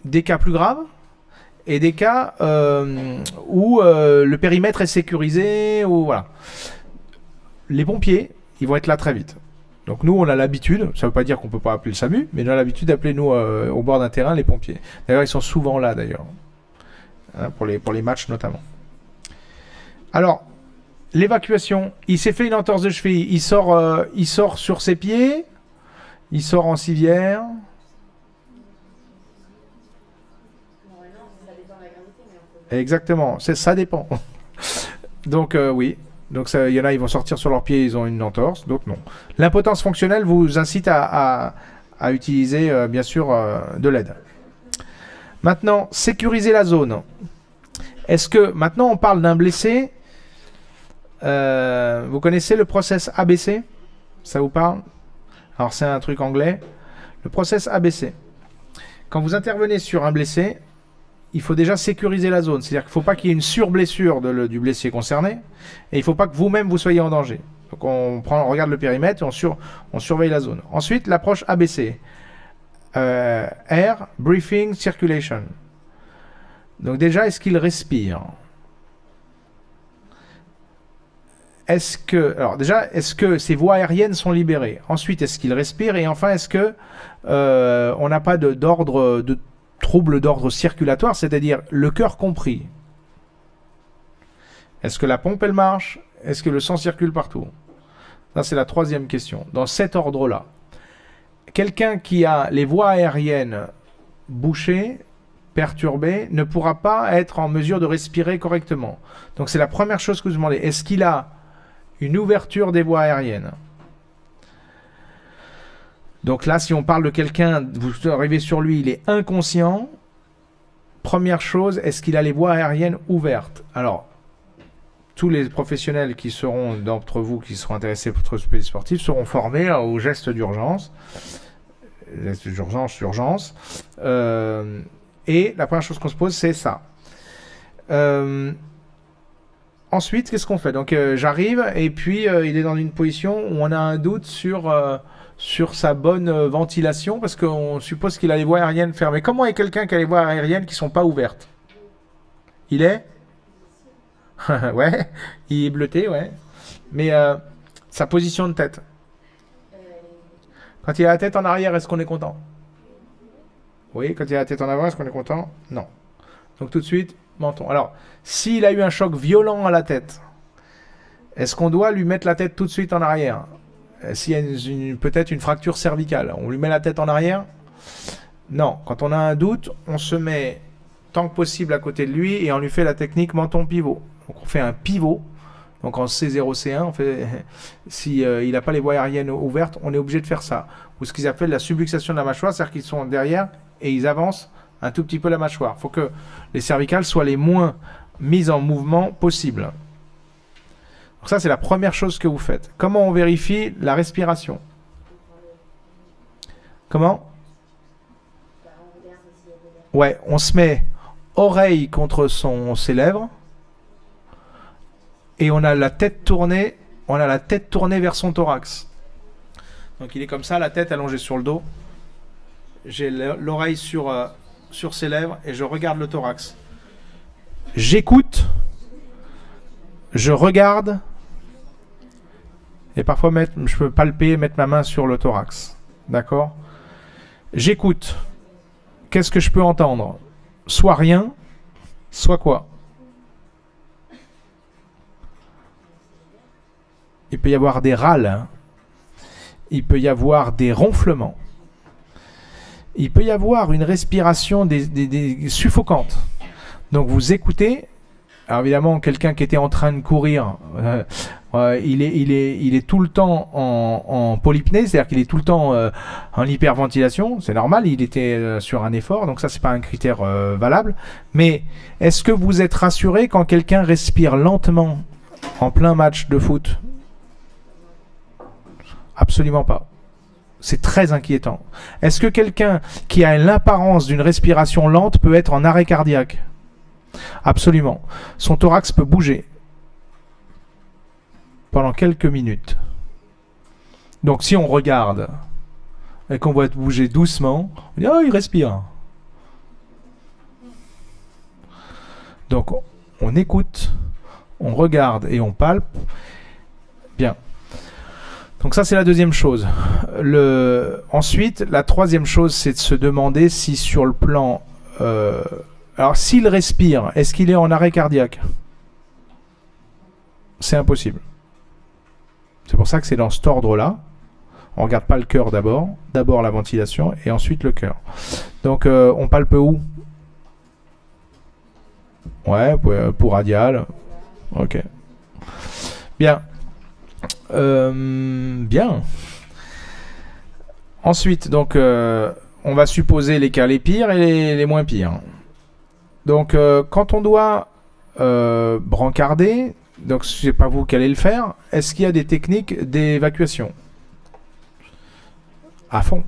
des cas plus graves et des cas où le périmètre est sécurisé. Ou, voilà. Les pompiers, ils vont être là très vite. Donc nous, on a l'habitude, ça ne veut pas dire qu'on ne peut pas appeler le SAMU, mais on a l'habitude d'appeler nous au bord d'un terrain les pompiers. D'ailleurs, ils sont souvent là d'ailleurs, hein, pour les matchs notamment. Alors, l'évacuation, il s'est fait une entorse de cheville, il sort sur ses pieds, il sort en civière. Non, ça dépend de la gravité, mais on peut. Exactement, ça dépend. Donc oui. Donc il y en a, ils vont sortir sur leurs pieds, ils ont une entorse, d'autres non. L'impotence fonctionnelle vous incite à utiliser bien sûr de l'aide. Maintenant, sécuriser la zone. Est-ce que maintenant on parle d'un blessé? Vous connaissez le process ABC? Ça vous parle? Alors c'est un truc anglais. Le process ABC. Quand vous intervenez sur un blessé, il faut déjà sécuriser la zone. C'est-à-dire qu'il ne faut pas qu'il y ait une surblessure du blessé concerné. Et il ne faut pas que vous-même vous soyez en danger. Donc on regarde le périmètre et on surveille la zone. Ensuite, l'approche ABC. Air, Breathing, Circulation. Donc déjà, est-ce qu'il respire? Est-ce que ses voies aériennes sont libérées? Ensuite, est-ce qu'il respire? Et enfin, est-ce que on n'a pas de troubles d'ordre circulatoire, c'est-à-dire le cœur compris? Est-ce que la pompe, elle marche? Est-ce que le sang circule partout? Ça, c'est la troisième question. Dans cet ordre-là, quelqu'un qui a les voies aériennes bouchées, perturbées, ne pourra pas être en mesure de respirer correctement. Donc, c'est la première chose que vous demandez. Est-ce qu'il a une ouverture des voies aériennes? Donc là, si on parle de quelqu'un, vous arrivez sur lui, il est inconscient. Première chose, est-ce qu'il a les voies aériennes ouvertes? Alors, tous les professionnels qui seront d'entre vous, qui seront intéressés pour votre sport sportif, seront formés aux gestes d'urgence. Gestes d'urgence, urgence. Et la première chose qu'on se pose, c'est ça. Ensuite, qu'est-ce qu'on fait? Donc, j'arrive et puis il est dans une position où on a un doute sur sa bonne ventilation parce qu'on suppose qu'il a les voies aériennes fermées. Comment est quelqu'un qui a les voies aériennes qui ne sont pas ouvertes? Il est ouais, il est bleuté, ouais. Mais sa position de tête. Quand il a la tête en arrière, est-ce qu'on est content? Oui, quand il a la tête en avant, est-ce qu'on est content? Non. Donc tout de suite, menton. Alors, s'il a eu un choc violent à la tête, est-ce qu'on doit lui mettre la tête tout de suite en arrière? S'il y a peut-être une fracture cervicale, on lui met la tête en arrière? Non. Quand on a un doute, on se met tant que possible à côté de lui et on lui fait la technique menton pivot. Donc on fait un pivot. Donc en C0, C1, on fait, si il n'a pas les voies aériennes ouvertes, on est obligé de faire ça. Ou ce qu'ils appellent la subluxation de la mâchoire, c'est-à-dire qu'ils sont derrière et ils avancent un tout petit peu la mâchoire. Il faut que les cervicales soient les moins mises en mouvement possible. Donc ça, c'est la première chose que vous faites. Comment on vérifie la respiration? Comment? Ouais, on se met oreille contre ses lèvres et on a la tête tournée vers son thorax. Donc il est comme ça, la tête allongée sur le dos. J'ai l'oreille sur ses lèvres et je regarde le thorax. J'écoute, je regarde et parfois je peux palper, mettre ma main sur le thorax. D'accord? J'écoute. Qu'est-ce que je peux entendre? Soit rien, soit quoi? Il peut y avoir des râles, hein. Il peut y avoir des ronflements. Il peut y avoir une respiration des suffocante. Donc vous écoutez. Alors évidemment, quelqu'un qui était en train de courir, il est tout le temps en polypnée, c'est-à-dire qu'il est tout le temps en hyperventilation. C'est normal, il était sur un effort, donc ça c'est pas un critère valable. Mais est-ce que vous êtes rassuré quand quelqu'un respire lentement en plein match de foot? Absolument pas. C'est très inquiétant. Est-ce que quelqu'un qui a l'apparence d'une respiration lente peut être en arrêt cardiaque? Absolument. Son thorax peut bouger pendant quelques minutes. Donc si on regarde et qu'on voit bouger doucement, on dit « Oh, il respire ». Donc on écoute, on regarde et on palpe. Bien. Donc ça c'est la deuxième chose. Ensuite, la troisième chose, c'est de se demander si sur le plan... alors s'il respire, est-ce qu'il est en arrêt cardiaque? C'est impossible. C'est pour ça que c'est dans cet ordre-là. On ne regarde pas le cœur d'abord. D'abord la ventilation et ensuite le cœur. Donc on palpe où? Ouais, pour radial. Ok. Bien. Bien. Ensuite, donc, on va supposer les cas les pires et les moins pires. Donc, quand on doit brancarder, donc c'est pas vous qui allez le faire, est-ce qu'il y a des techniques d'évacuation? À fond.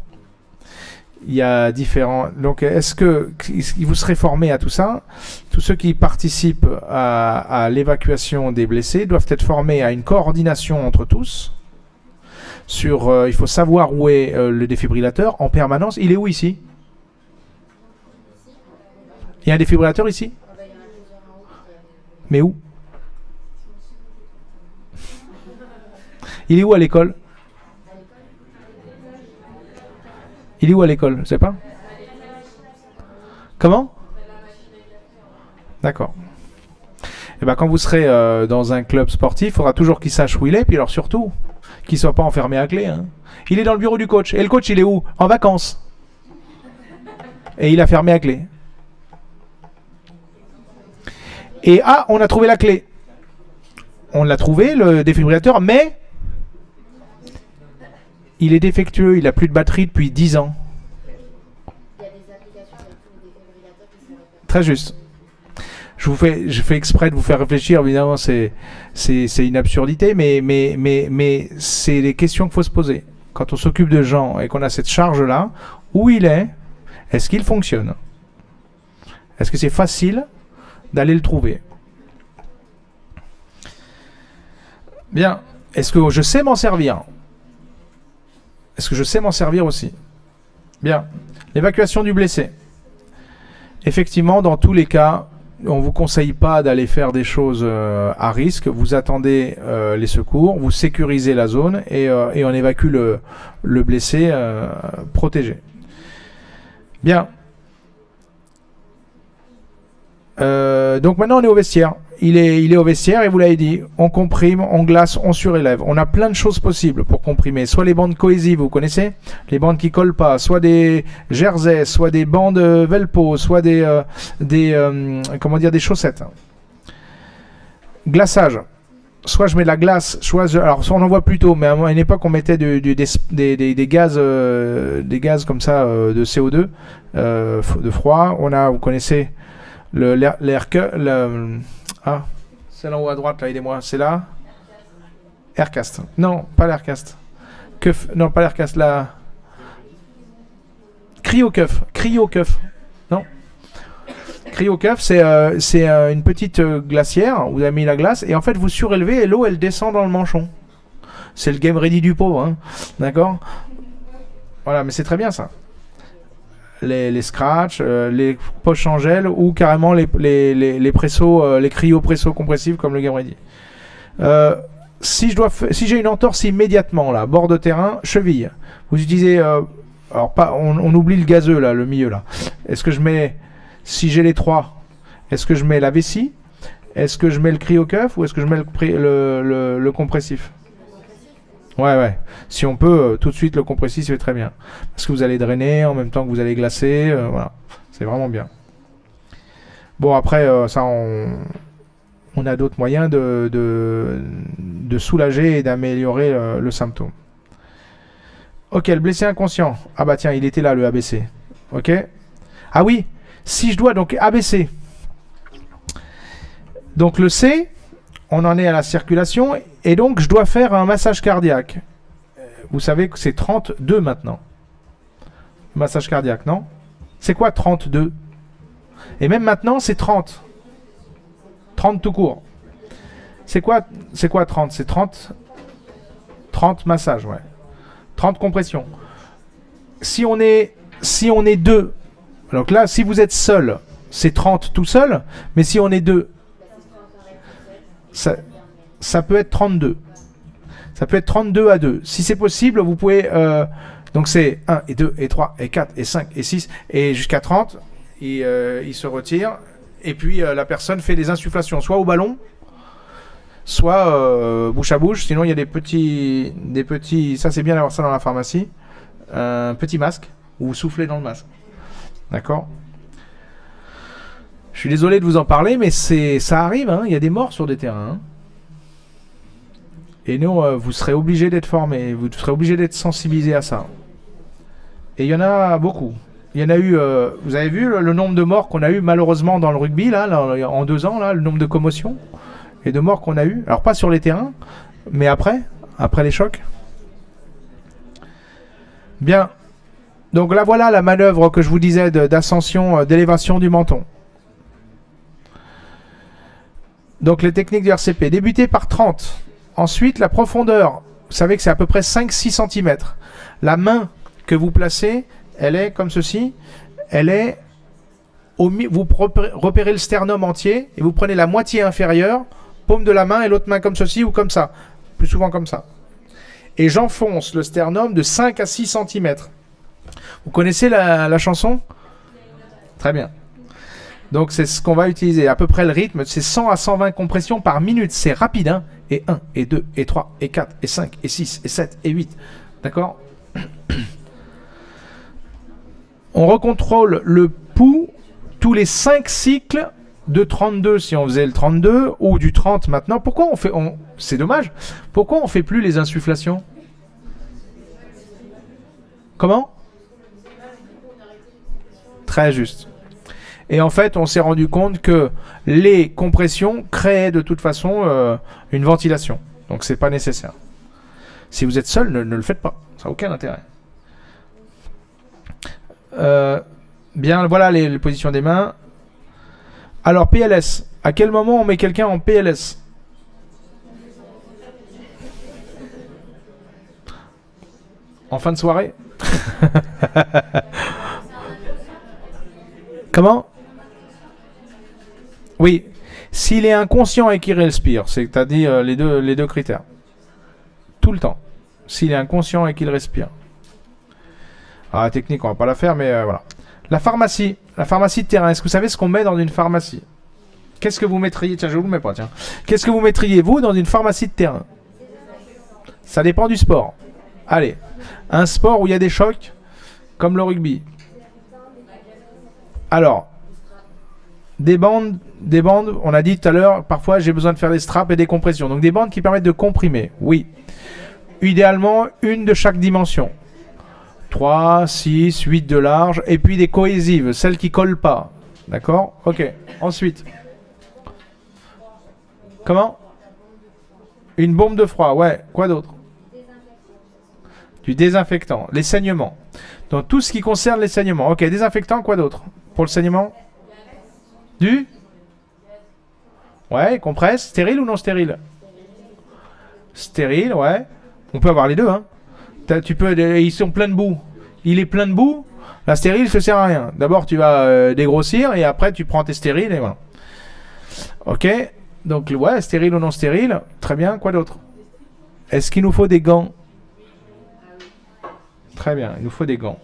Il y a différents... Donc, est-ce que vous serez formés à tout ça? Tous ceux qui participent à l'évacuation des blessés doivent être formés à une coordination entre tous. Il faut savoir où est le défibrillateur en permanence. Il est où ici? Il y a un défibrillateur ici? Mais où? Il est où à l'école? Il est où à l'école? Je sais pas. Comment? D'accord. Et ben quand vous serez dans un club sportif, il faudra toujours qu'il sache où il est, puis alors surtout, qu'il ne soit pas enfermé à clé. Hein. Il est dans le bureau du coach. Et le coach, il est où? En vacances. Et il a fermé à clé. Et on a trouvé la clé. On l'a trouvé, le défibrillateur, mais il est défectueux, il n'a plus de batterie depuis 10 ans. Il y a des applications avec tous les défibrillateurs qui sont répartis. Très juste. Je fais exprès de vous faire réfléchir, évidemment, c'est une absurdité, mais c'est les questions qu'il faut se poser. Quand on s'occupe de gens et qu'on a cette charge-là, où il est? Est-ce qu'il fonctionne? Est-ce que c'est facile d'aller le trouver? Bien. Est-ce que je sais m'en servir? Est-ce que je sais m'en servir aussi? Bien. L'évacuation du blessé. Effectivement, dans tous les cas, on ne vous conseille pas d'aller faire des choses à risque. Vous attendez les secours, vous sécurisez la zone et on évacue le blessé protégé. Bien. Donc maintenant on est au vestiaire. Il est au vestiaire et vous l'avez dit, on comprime, on glace, on surélève. On a plein de choses possibles pour comprimer. Soit les bandes cohésives, vous connaissez? Les bandes qui collent pas, soit des jerseys, soit des bandes velpo, soit des chaussettes. Glaçage. Soit je mets de la glace, soit on en voit plus tôt, mais à une époque on mettait des gaz comme ça de CO2 de froid. Vous connaissez l'air que c'est là en haut à droite, là, aidez-moi, c'est là. Aircast. Non, pas l'Aircast. Cuff. Non, pas l'Aircast. La... Cryocuff. Cryocuff. Non. Cryocuff, c'est une petite glacière. Vous avez mis la glace et en fait vous surélevez et l'eau elle descend dans le manchon. C'est le game ready du pauvre, hein. D'accord. Voilà, mais c'est très bien ça. Les scratchs, les poches en gel ou carrément les pressos, les cryo-pressos compressifs comme le game ready. Si j'ai une entorse immédiatement là, bord de terrain, cheville, vous utilisez alors pas, on oublie le gazeux là, le milieu là. Est-ce que je mets, si j'ai les trois, est-ce que je mets la vessie, est-ce que je mets le cryocuff ou est-ce que je mets le compressif? Ouais. Si on peut, tout de suite le compressif c'est très bien. Parce que vous allez drainer en même temps que vous allez glacer, voilà. C'est vraiment bien. Bon après ça on a d'autres moyens de soulager et d'améliorer le symptôme. Ok, le blessé inconscient. Ah bah tiens, il était là le ABC. Ok. Ah oui, si je dois donc ABC. Donc le C, on en est à la circulation et donc je dois faire un massage cardiaque. Vous savez que c'est 32 maintenant. Massage cardiaque, non? C'est quoi 32? Et même maintenant, c'est 30. 30 tout court. C'est quoi 30? C'est 30 massages, ouais. 30 compressions. Si on est deux, donc là, si vous êtes seul, c'est 30 tout seul, mais si on est deux, ça peut être 32. Ça peut être 32 à 2. Si c'est possible, vous pouvez... donc c'est 1 et 2 et 3 et 4 et 5 et 6 et jusqu'à 30. Il se retire. Et puis la personne fait des insufflations, soit au ballon, soit bouche à bouche. Sinon, il y a des petits... Ça, c'est bien d'avoir ça dans la pharmacie. Un petit masque, où vous soufflez dans le masque. D'accord ? Je suis désolé de vous en parler, mais ça arrive. Hein, il y a des morts sur des terrains. Hein. Et nous, vous serez obligés d'être formés. Vous serez obligés d'être sensibilisés à ça. Et il y en a beaucoup. Il y en a eu... vous avez vu le nombre de morts qu'on a eu malheureusement dans le rugby, là, en 2 ans, là, le nombre de commotions et de morts qu'on a eu. Alors pas sur les terrains, mais après les chocs. Bien. Donc là, voilà la manœuvre que je vous disais d'ascension, d'élévation du menton. Donc les techniques du RCP. Débuter par 30. Ensuite, la profondeur. Vous savez que c'est à peu près 5-6 cm. La main que vous placez, elle est comme ceci. Elle est... Vous repérez le sternum entier et vous prenez la moitié inférieure, paume de la main et l'autre main comme ceci ou comme ça. Plus souvent comme ça. Et j'enfonce le sternum de 5 à 6 cm. Vous connaissez la chanson? Très bien. Donc c'est ce qu'on va utiliser. À peu près le rythme, c'est 100 à 120 compressions par minute. C'est rapide, hein? Et 1, et 2, et 3, et 4, et 5, et 6, et 7, et 8. D'accord? On recontrôle le pouls tous les 5 cycles de 32 si on faisait le 32 ou du 30 maintenant. Pourquoi on fait... c'est dommage. Pourquoi on ne fait plus les insufflations? Comment? Très juste. Et en fait, on s'est rendu compte que les compressions créaient de toute façon une ventilation. Donc, c'est pas nécessaire. Si vous êtes seul, ne le faites pas. Ça n'a aucun intérêt. Bien, voilà les positions des mains. Alors, PLS. À quel moment on met quelqu'un en PLS? En fin de soirée? Comment? Oui, s'il est inconscient et qu'il respire, c'est-à-dire les deux critères. Tout le temps. S'il est inconscient et qu'il respire. Ah, la technique, on va pas la faire, mais voilà. La pharmacie de terrain. Est-ce que vous savez ce qu'on met dans une pharmacie? Qu'est-ce que vous mettriez? Tiens, je vous le mets pas, tiens. Qu'est-ce que vous mettriez, vous, dans une pharmacie de terrain? Ça dépend du sport. Allez, un sport où il y a des chocs, comme le rugby. Alors, des bandes, on a dit tout à l'heure, parfois j'ai besoin de faire des straps et des compressions. Donc des bandes qui permettent de comprimer, oui. Idéalement, une de chaque dimension. 3, 6, 8 de large. Et puis des cohésives, celles qui collent pas. D'accord? Ok. Ensuite. Comment? Une bombe de froid, ouais. Quoi d'autre? Désinfectant. Du désinfectant. Les saignements. Donc tout ce qui concerne les saignements. Ok, désinfectant, quoi d'autre? Pour le saignement? Du? Ouais, compresse. Stérile ou non stérile? Stérile, ouais. On peut avoir les deux, hein. Tu peux, ils sont pleins de boue. Il est plein de boue. La stérile, ça sert à rien. D'abord, tu vas dégrossir et après, tu prends tes stériles et voilà. Ok. Donc, ouais, stérile ou non stérile. Très bien. Quoi d'autre? Est-ce qu'il nous faut des gants? Très bien. Il nous faut des gants.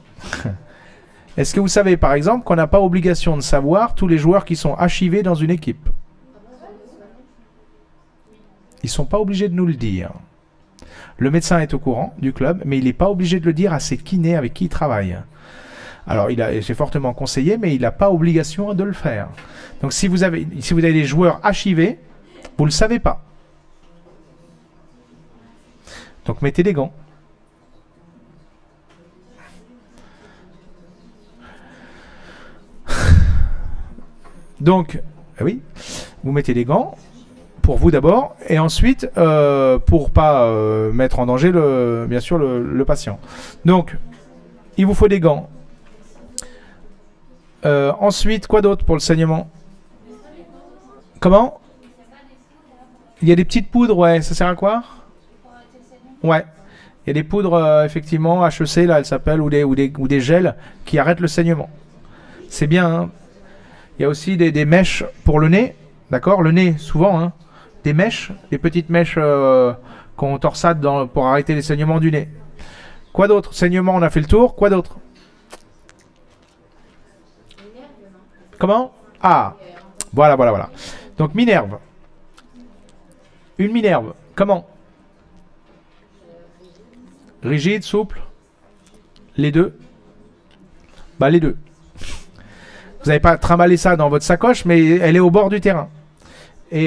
Est-ce que vous savez, par exemple, qu'on n'a pas obligation de savoir tous les joueurs qui sont HIV dans une équipe? Ils ne sont pas obligés de nous le dire. Le médecin est au courant du club, mais il n'est pas obligé de le dire à ses kinés avec qui il travaille. Alors, c'est fortement conseillé, mais il n'a pas obligation de le faire. Donc, si vous avez des joueurs HIV, vous ne le savez pas. Donc, mettez des gants. Donc, oui, vous mettez des gants. Pour vous d'abord, et ensuite, pour pas mettre en danger, bien sûr, le patient. Donc, il vous faut des gants. Ensuite, quoi d'autre pour le saignement? Comment? Il y a des petites poudres, ouais. Ça sert à quoi? Ouais. Il y a des poudres, effectivement, HEC, là, elles s'appellent, ou des gels qui arrêtent le saignement. C'est bien, hein. Il y a aussi des mèches pour le nez. D'accord? Le nez, souvent, hein. Des mèches, des petites mèches qu'on torsade pour arrêter les saignements du nez. Quoi d'autre? Saignement, on a fait le tour. Quoi d'autre? Comment? Ah, voilà. Donc Minerve. Une Minerve. Comment? Rigide, souple? Les deux? Bah les deux. Vous n'avez pas trimballé ça dans votre sacoche, mais elle est au bord du terrain. Et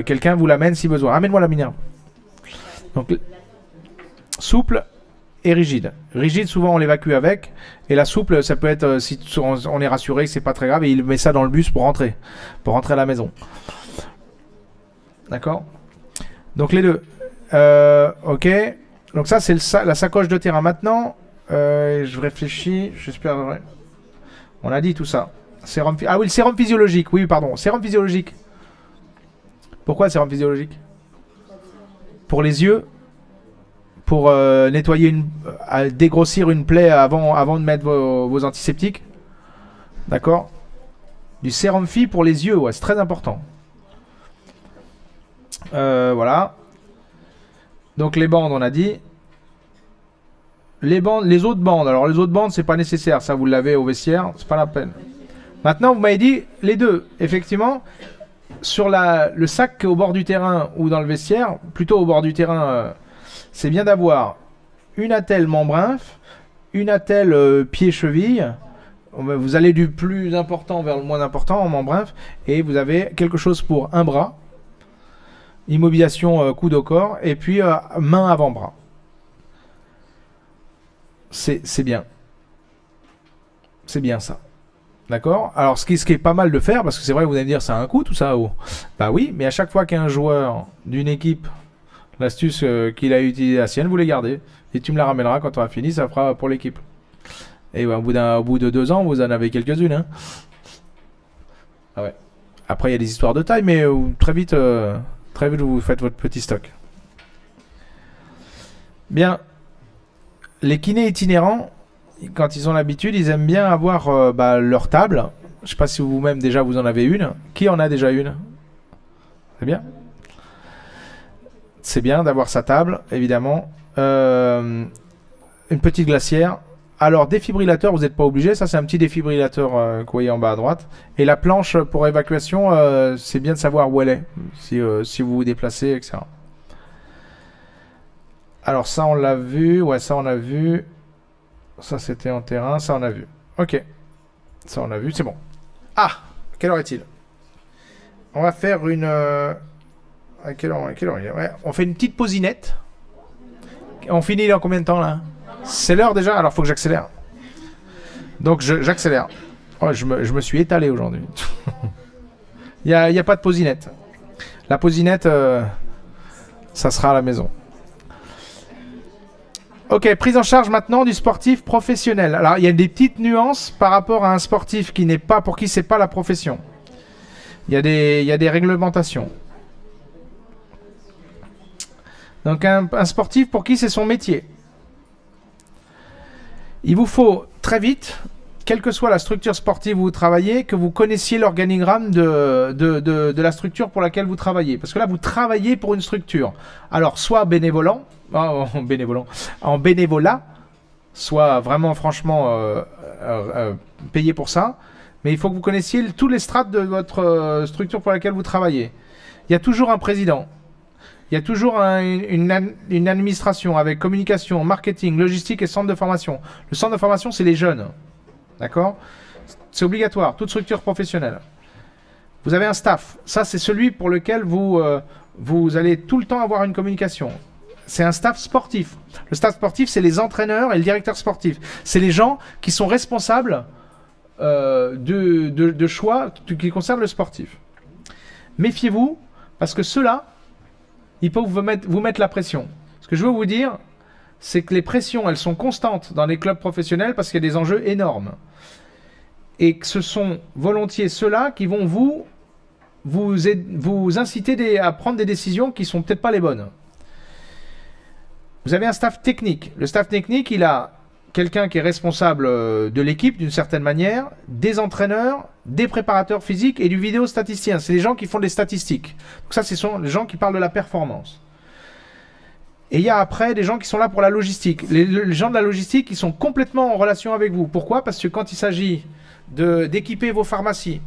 quelqu'un vous l'amène si besoin. Amène-moi la Minerve. Donc, souple et rigide. Rigide, souvent on l'évacue avec. Et la souple, ça peut être, si on est rassuré que c'est pas très grave, et il met ça dans le bus pour rentrer à la maison. D'accord? Donc les deux. Ok. Donc ça, c'est la sacoche de terrain. Maintenant, je réfléchis. J'espère. On a dit tout ça. Ah oui, le sérum physiologique. Oui, pardon. Sérum physiologique. Pourquoi le sérum physiologique? Pour les yeux, pour nettoyer dégrossir une plaie avant de mettre vos antiseptiques. D'accord? Du sérum phy pour les yeux, ouais, c'est très important. Voilà. Donc les bandes, on a dit. Les autres bandes. Alors les autres bandes, c'est pas nécessaire. Ça, vous l'avez au vestiaire, c'est pas la peine. Maintenant, vous m'avez dit les deux. Effectivement, sur le sac au bord du terrain ou dans le vestiaire, plutôt au bord du terrain, c'est bien d'avoir une attelle membre-inf, une attelle pied-cheville. Vous allez du plus important vers le moins important en membre-inf, et vous avez quelque chose pour un bras, immobilisation coude au corps, et puis main avant-bras. C'est bien. C'est bien ça. D'accord? Alors, ce qui est pas mal de faire, parce que c'est vrai, vous allez me dire, ça a un coût tout ça. Bah oui, mais à chaque fois qu'un joueur d'une équipe, l'astuce qu'il a utilisée la sienne, vous les gardez. Et tu me la ramèneras quand on aura fini, ça fera pour l'équipe. Et au bout de 2 ans, vous en avez quelques-unes. Hein. Ah ouais. Après, il y a des histoires de taille, mais très vite, vous faites votre petit stock. Bien. Les kinés itinérants, quand ils ont l'habitude, ils aiment bien avoir leur table. Je ne sais pas si vous-même déjà vous en avez une. Qui en a déjà une? C'est bien. C'est bien d'avoir sa table, évidemment. Une petite glacière. Alors, défibrillateur, vous n'êtes pas obligé. Ça, c'est un petit défibrillateur que vous voyez en bas à droite. Et la planche pour évacuation, c'est bien de savoir où elle est, si vous vous déplacez, etc. Alors, ça, on l'a vu. Ouais, ça, on a vu. Ça, c'était en terrain. Ça, on a vu. Ok. Ça, on a vu. C'est bon. Ah! Quelle heure est-il? On va faire une... À quelle heure ouais, on fait une petite pausinette. On finit dans combien de temps, là? C'est l'heure, déjà? Alors, il faut que j'accélère. Donc, j'accélère. Oh, je me suis étalé aujourd'hui. Il n'y a pas de pausinette. La pausinette... Ça sera à la maison. Ok, prise en charge maintenant du sportif professionnel. Alors, il y a des petites nuances par rapport à un sportif qui n'est pas, pour qui c'est pas la profession. Il y a des réglementations. Donc, un sportif pour qui c'est son métier. Il vous faut très vite, quelle que soit la structure sportive où vous travaillez, que vous connaissiez l'organigramme de la structure pour laquelle vous travaillez. Parce que là, vous travaillez pour une structure. Alors, soit en bénévolat, soit vraiment franchement payé pour ça. Mais il faut que vous connaissiez tous les strates de votre structure pour laquelle vous travaillez. Il y a toujours un président. Il y a toujours une administration avec communication, marketing, logistique et centre de formation. Le centre de formation, c'est les jeunes. D'accord ? C'est obligatoire, toute structure professionnelle. Vous avez un staff. Ça, c'est celui pour lequel vous allez tout le temps avoir une communication. C'est un staff sportif. Le staff sportif, c'est les entraîneurs et le directeur sportif. C'est les gens qui sont responsables de choix qui concernent le sportif. Méfiez-vous, parce que ceux-là, ils peuvent vous mettre la pression. Ce que je veux vous dire, c'est que les pressions, elles sont constantes dans les clubs professionnels parce qu'il y a des enjeux énormes. Et que ce sont volontiers ceux-là qui vont vous inciter à prendre des décisions qui ne sont peut-être pas les bonnes. Vous avez un staff technique. Le staff technique, il a quelqu'un qui est responsable de l'équipe d'une certaine manière, des entraîneurs, des préparateurs physiques et du vidéostatisticien. C'est les gens qui font des statistiques. Donc ça, ce sont les gens qui parlent de la performance. Et il y a après des gens qui sont là pour la logistique. Les gens de la logistique, ils sont complètement en relation avec vous. Pourquoi ? Parce que quand il s'agit d'équiper vos pharmacies,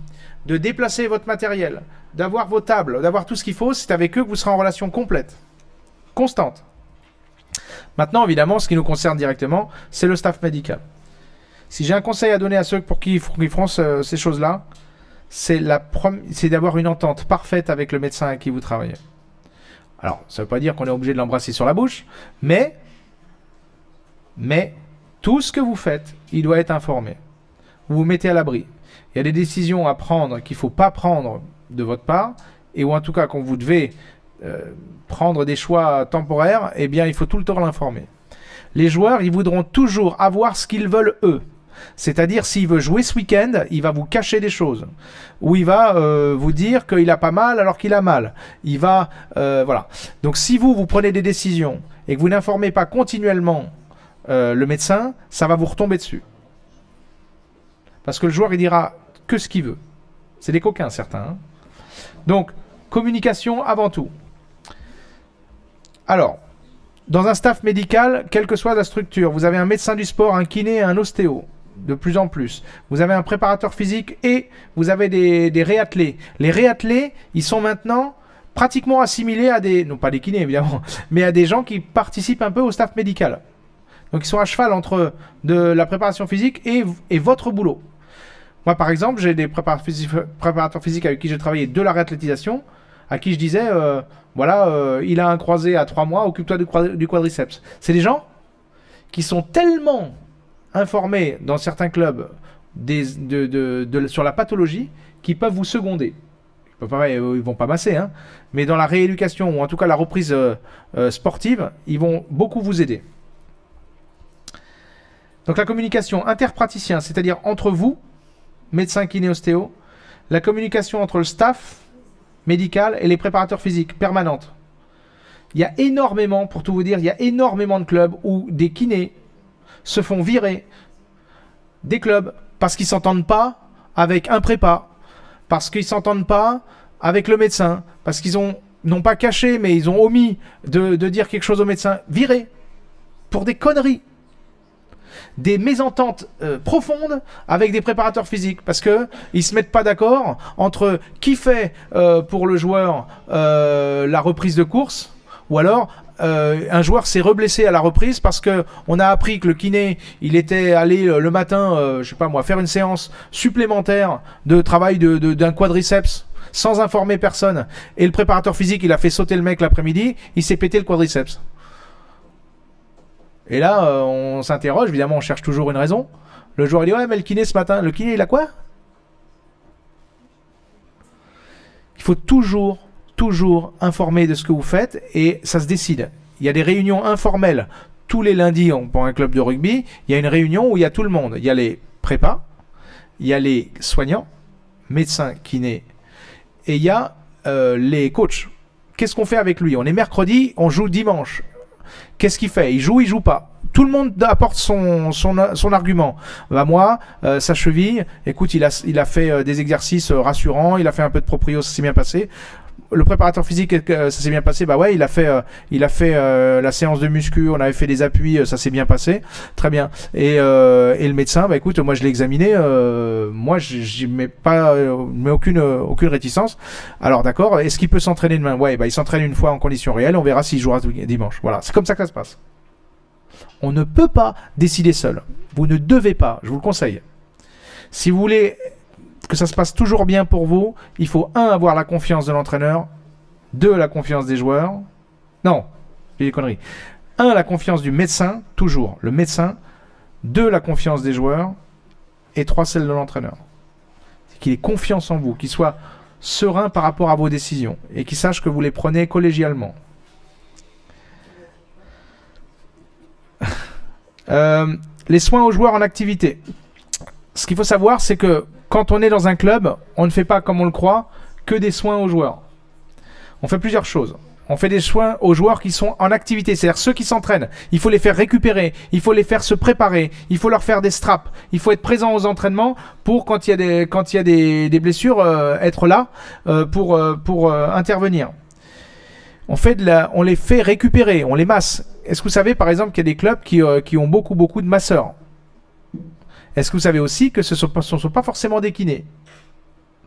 de déplacer votre matériel, d'avoir vos tables, d'avoir tout ce qu'il faut, c'est avec eux que vous serez en relation complète, constante. Maintenant, évidemment, ce qui nous concerne directement, c'est le staff médical. Si j'ai un conseil à donner à ceux pour qui feront ces choses-là, c'est d'avoir une entente parfaite avec le médecin avec qui vous travaillez. Alors, ça ne veut pas dire qu'on est obligé de l'embrasser sur la bouche, mais tout ce que vous faites, il doit être informé. Vous vous mettez à l'abri. Il y a des décisions à prendre qu'il ne faut pas prendre de votre part, et ou en tout cas quand vous devez prendre des choix temporaires, eh bien il faut tout le temps l'informer. Les joueurs, ils voudront toujours avoir ce qu'ils veulent eux. C'est-à-dire, s'il veut jouer ce week-end, il va vous cacher des choses. Ou il va vous dire qu'il a pas mal alors qu'il a mal. Il va... voilà. Donc, si vous prenez des décisions et que vous n'informez pas continuellement le médecin, ça va vous retomber dessus. Parce que le joueur, il dira que ce qu'il veut. C'est des coquins, certains. Hein. Donc, communication avant tout. Alors, dans un staff médical, quelle que soit la structure, vous avez un médecin du sport, un kiné, un ostéo, de plus en plus. Vous avez un préparateur physique et vous avez des réathlés. Les réathlés, ils sont maintenant pratiquement assimilés à des... Non pas des kinés, évidemment, mais à des gens qui participent un peu au staff médical. Donc, ils sont à cheval entre de la préparation physique et votre boulot. Moi, par exemple, j'ai des préparateurs physiques avec qui j'ai travaillé de la réathlétisation, à qui je disais, il a un croisé à 3 mois, occupe-toi du quadriceps. C'est des gens qui sont tellement informés dans certains clubs sur la pathologie qu'ils peuvent vous seconder. Ils vont pas masser, hein, mais dans la rééducation, ou en tout cas la reprise sportive, ils vont beaucoup vous aider. Donc la communication interpraticien, c'est-à-dire entre vous, médecin, kiné, ostéo, la communication entre le staff médical et les préparateurs physiques permanente. Il y a énormément, pour tout vous dire, il y a énormément de clubs où des kinés se font virer des clubs parce qu'ils ne s'entendent pas avec un prépa, parce qu'ils ne s'entendent pas avec le médecin, parce qu'ils n'ont pas caché, mais ils ont omis de dire quelque chose au médecin. Virés pour des conneries. Des mésententes profondes avec des préparateurs physiques parce qu'ils ne se mettent pas d'accord entre qui fait pour le joueur la reprise de course ou alors un joueur s'est reblessé à la reprise parce qu'on a appris que le kiné il était allé le matin faire une séance supplémentaire de travail d'un quadriceps sans informer personne et le préparateur physique il a fait sauter le mec l'après-midi, il s'est pété le quadriceps. Et là, on s'interroge, évidemment, on cherche toujours une raison. Le joueur dit, ouais, mais le kiné ce matin, le kiné, il a quoi ? Il faut toujours toujours informé de ce que vous faites et ça se décide. Il y a des réunions informelles. Tous les lundis, pour un club de rugby, il y a une réunion où il y a tout le monde. Il y a les prépas, il y a les soignants, médecins, kinés, et il y a les coachs. Qu'est-ce qu'on fait avec lui? On est mercredi, on joue dimanche. Qu'est-ce qu'il fait? Il joue pas. Tout le monde apporte son argument. Bah moi, sa cheville, écoute, il a fait des exercices rassurants, il a fait un peu de proprio, ça s'est bien passé. Le préparateur physique, ça s'est bien passé. Bah ouais, il a fait la séance de muscu, on avait fait des appuis, ça s'est bien passé, très bien. Et le médecin, bah écoute, moi je l'ai examiné, moi j'y mets aucune réticence. Alors d'accord, est-ce qu'il peut s'entraîner demain? Ouais, bah il s'entraîne une fois en conditions réelles, on verra s'il jouera dimanche. Voilà, c'est comme ça que ça se passe. On ne peut pas décider seul. Vous ne devez pas, je vous le conseille. Si vous voulez que ça se passe toujours bien pour vous, il faut 1. Avoir la confiance de l'entraîneur, 2. La confiance des joueurs. Non, j'ai des conneries. 1. La confiance du médecin, toujours le médecin. 2. La confiance des joueurs. Et 3. Celle de l'entraîneur. C'est qu'il ait confiance en vous, qu'il soit serein par rapport à vos décisions et qu'il sache que vous les prenez collégialement. Les soins aux joueurs en activité. Ce qu'il faut savoir, c'est que quand on est dans un club, on ne fait pas, comme on le croit, que des soins aux joueurs. On fait plusieurs choses. On fait des soins aux joueurs qui sont en activité, c'est-à-dire ceux qui s'entraînent. Il faut les faire récupérer, il faut les faire se préparer, il faut leur faire des straps, il faut être présent aux entraînements pour, quand il y a des blessures, être là pour intervenir. On les fait récupérer, on les masse. Est-ce que vous savez, par exemple, qu'il y a des clubs qui ont beaucoup de masseurs? Est-ce que vous savez aussi que ce ne sont pas forcément des kinés?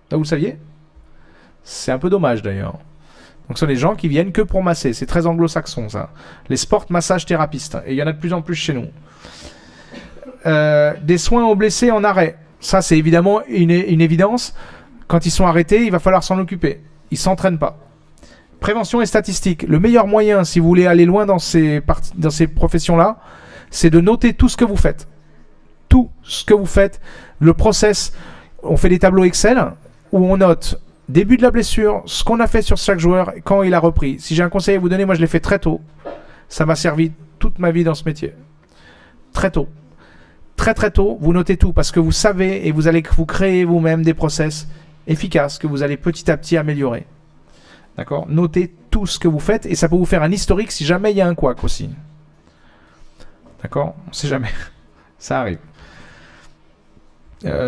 Là, vous le saviez? C'est un peu dommage d'ailleurs. Donc ce sont des gens qui viennent que pour masser. C'est très anglo-saxon ça. Les sport massage thérapistes. Et il y en a de plus en plus chez nous. Des soins aux blessés en arrêt. Ça c'est évidemment une évidence. Quand ils sont arrêtés, il va falloir s'en occuper. Ils ne s'entraînent pas. Prévention et statistiques. Le meilleur moyen, si vous voulez aller loin dans ces professions-là, c'est de noter tout ce que vous faites. Tout ce que vous faites, le process. On fait des tableaux Excel où on note début de la blessure, ce qu'on a fait sur chaque joueur, quand il a repris. Si j'ai un conseil à vous donner, moi je l'ai fait très tôt. Ça m'a servi toute ma vie dans ce métier. Très tôt. Très très tôt, vous notez tout parce que vous savez et vous allez vous créer vous-même des process efficaces que vous allez petit à petit améliorer. D'accord? Notez tout ce que vous faites et ça peut vous faire un historique si jamais il y a un couac aussi. D'accord? On ne sait jamais. Ça arrive.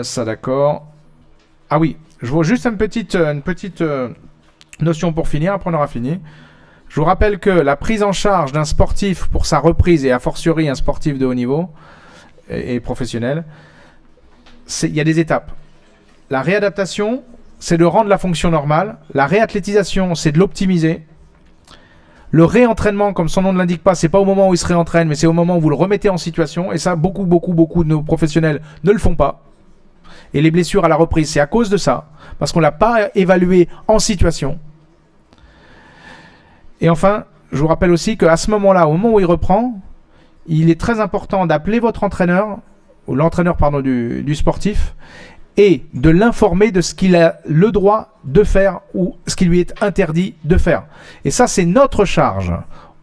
Ça d'accord. Ah oui, je vois juste une petite notion pour finir, après on aura fini. Je vous rappelle que la prise en charge d'un sportif pour sa reprise, et a fortiori un sportif de haut niveau et professionnel, il y a des étapes. La réadaptation, c'est de rendre la fonction normale. La réathlétisation, c'est de l'optimiser. Le réentraînement, comme son nom ne l'indique pas, c'est pas au moment où il se réentraîne, mais c'est au moment où vous le remettez en situation. Et ça, beaucoup de nos professionnels ne le font pas. Et les blessures à la reprise, c'est à cause de ça. Parce qu'on ne l'a pas évalué en situation. Et enfin, je vous rappelle aussi qu'à ce moment-là, au moment où il reprend, il est très important d'appeler votre entraîneur, ou l'entraîneur du sportif, et de l'informer de ce qu'il a le droit de faire ou ce qui lui est interdit de faire. Et ça, c'est notre charge,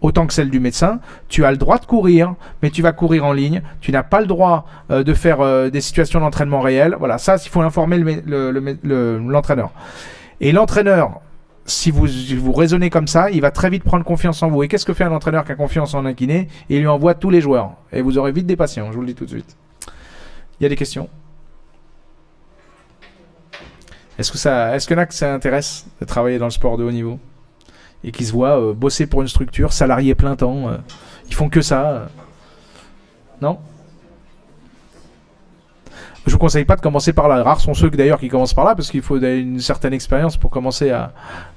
autant que celle du médecin. Tu as le droit de courir, mais tu vas courir en ligne. Tu n'as pas le droit de faire des situations d'entraînement réelles. Voilà, ça, il faut informer l'entraîneur. Et l'entraîneur, si vous raisonnez comme ça, il va très vite prendre confiance en vous. Et qu'est-ce que fait un entraîneur qui a confiance en un kiné? Il lui envoie tous les joueurs. Et vous aurez vite des patients, je vous le dis tout de suite. Il y a des questions? Est-ce qu'il y en a que ça intéresse de travailler dans le sport de haut niveau et qui se voient bosser pour une structure, salarié plein temps, ils font que ça Non? Je vous conseille pas de commencer par là. Rares sont ceux d'ailleurs qui commencent par là parce qu'il faut une certaine expérience pour commencer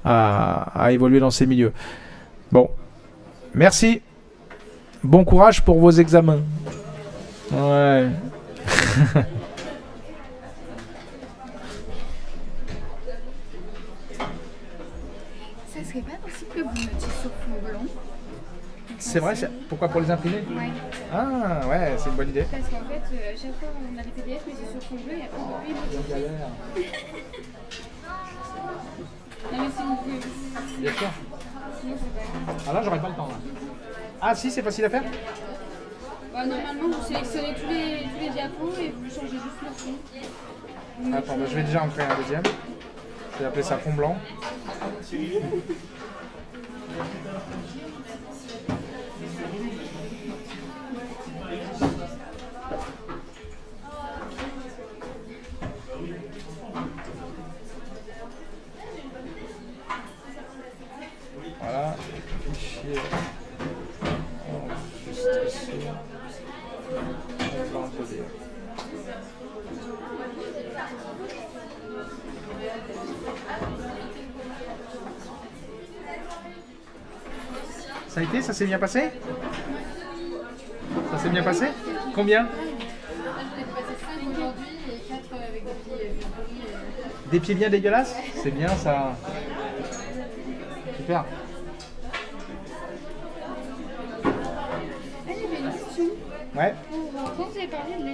à évoluer dans ces milieux. Bon, merci. Bon courage pour vos examens. Ouais. Ça serait pas possible que vous mettiez sur fond blanc? C'est vrai, pourquoi pour les imprimer? Ouais. Ah ouais, c'est une bonne idée. Parce qu'en fait, chaque fois on avait PDF, mais c'est sur fond bleu et après on peut plus modifier. Non mais si vous pouvez... Bien sûr. Sinon, c'est pas grave. Ah là, j'aurais pas le temps. Là. Ah si, c'est facile à faire. Bah, normalement, vous sélectionnez tous les diapos et vous changez juste le fond. Attends, bah, je vais déjà en créer un deuxième. Je vais appeler ça fond blanc. Voilà, fichier enregistré en blanc PDF. Ça a été? Ça s'est bien passé? Ça s'est bien passé? Combien? Là, j'en ai passé 5 aujourd'hui et 4 avec des pieds bien pourris. Des pieds bien dégueulasses? C'est bien ça. Super. Ah, il y avait une question. Ouais. Quand vous avez parlé de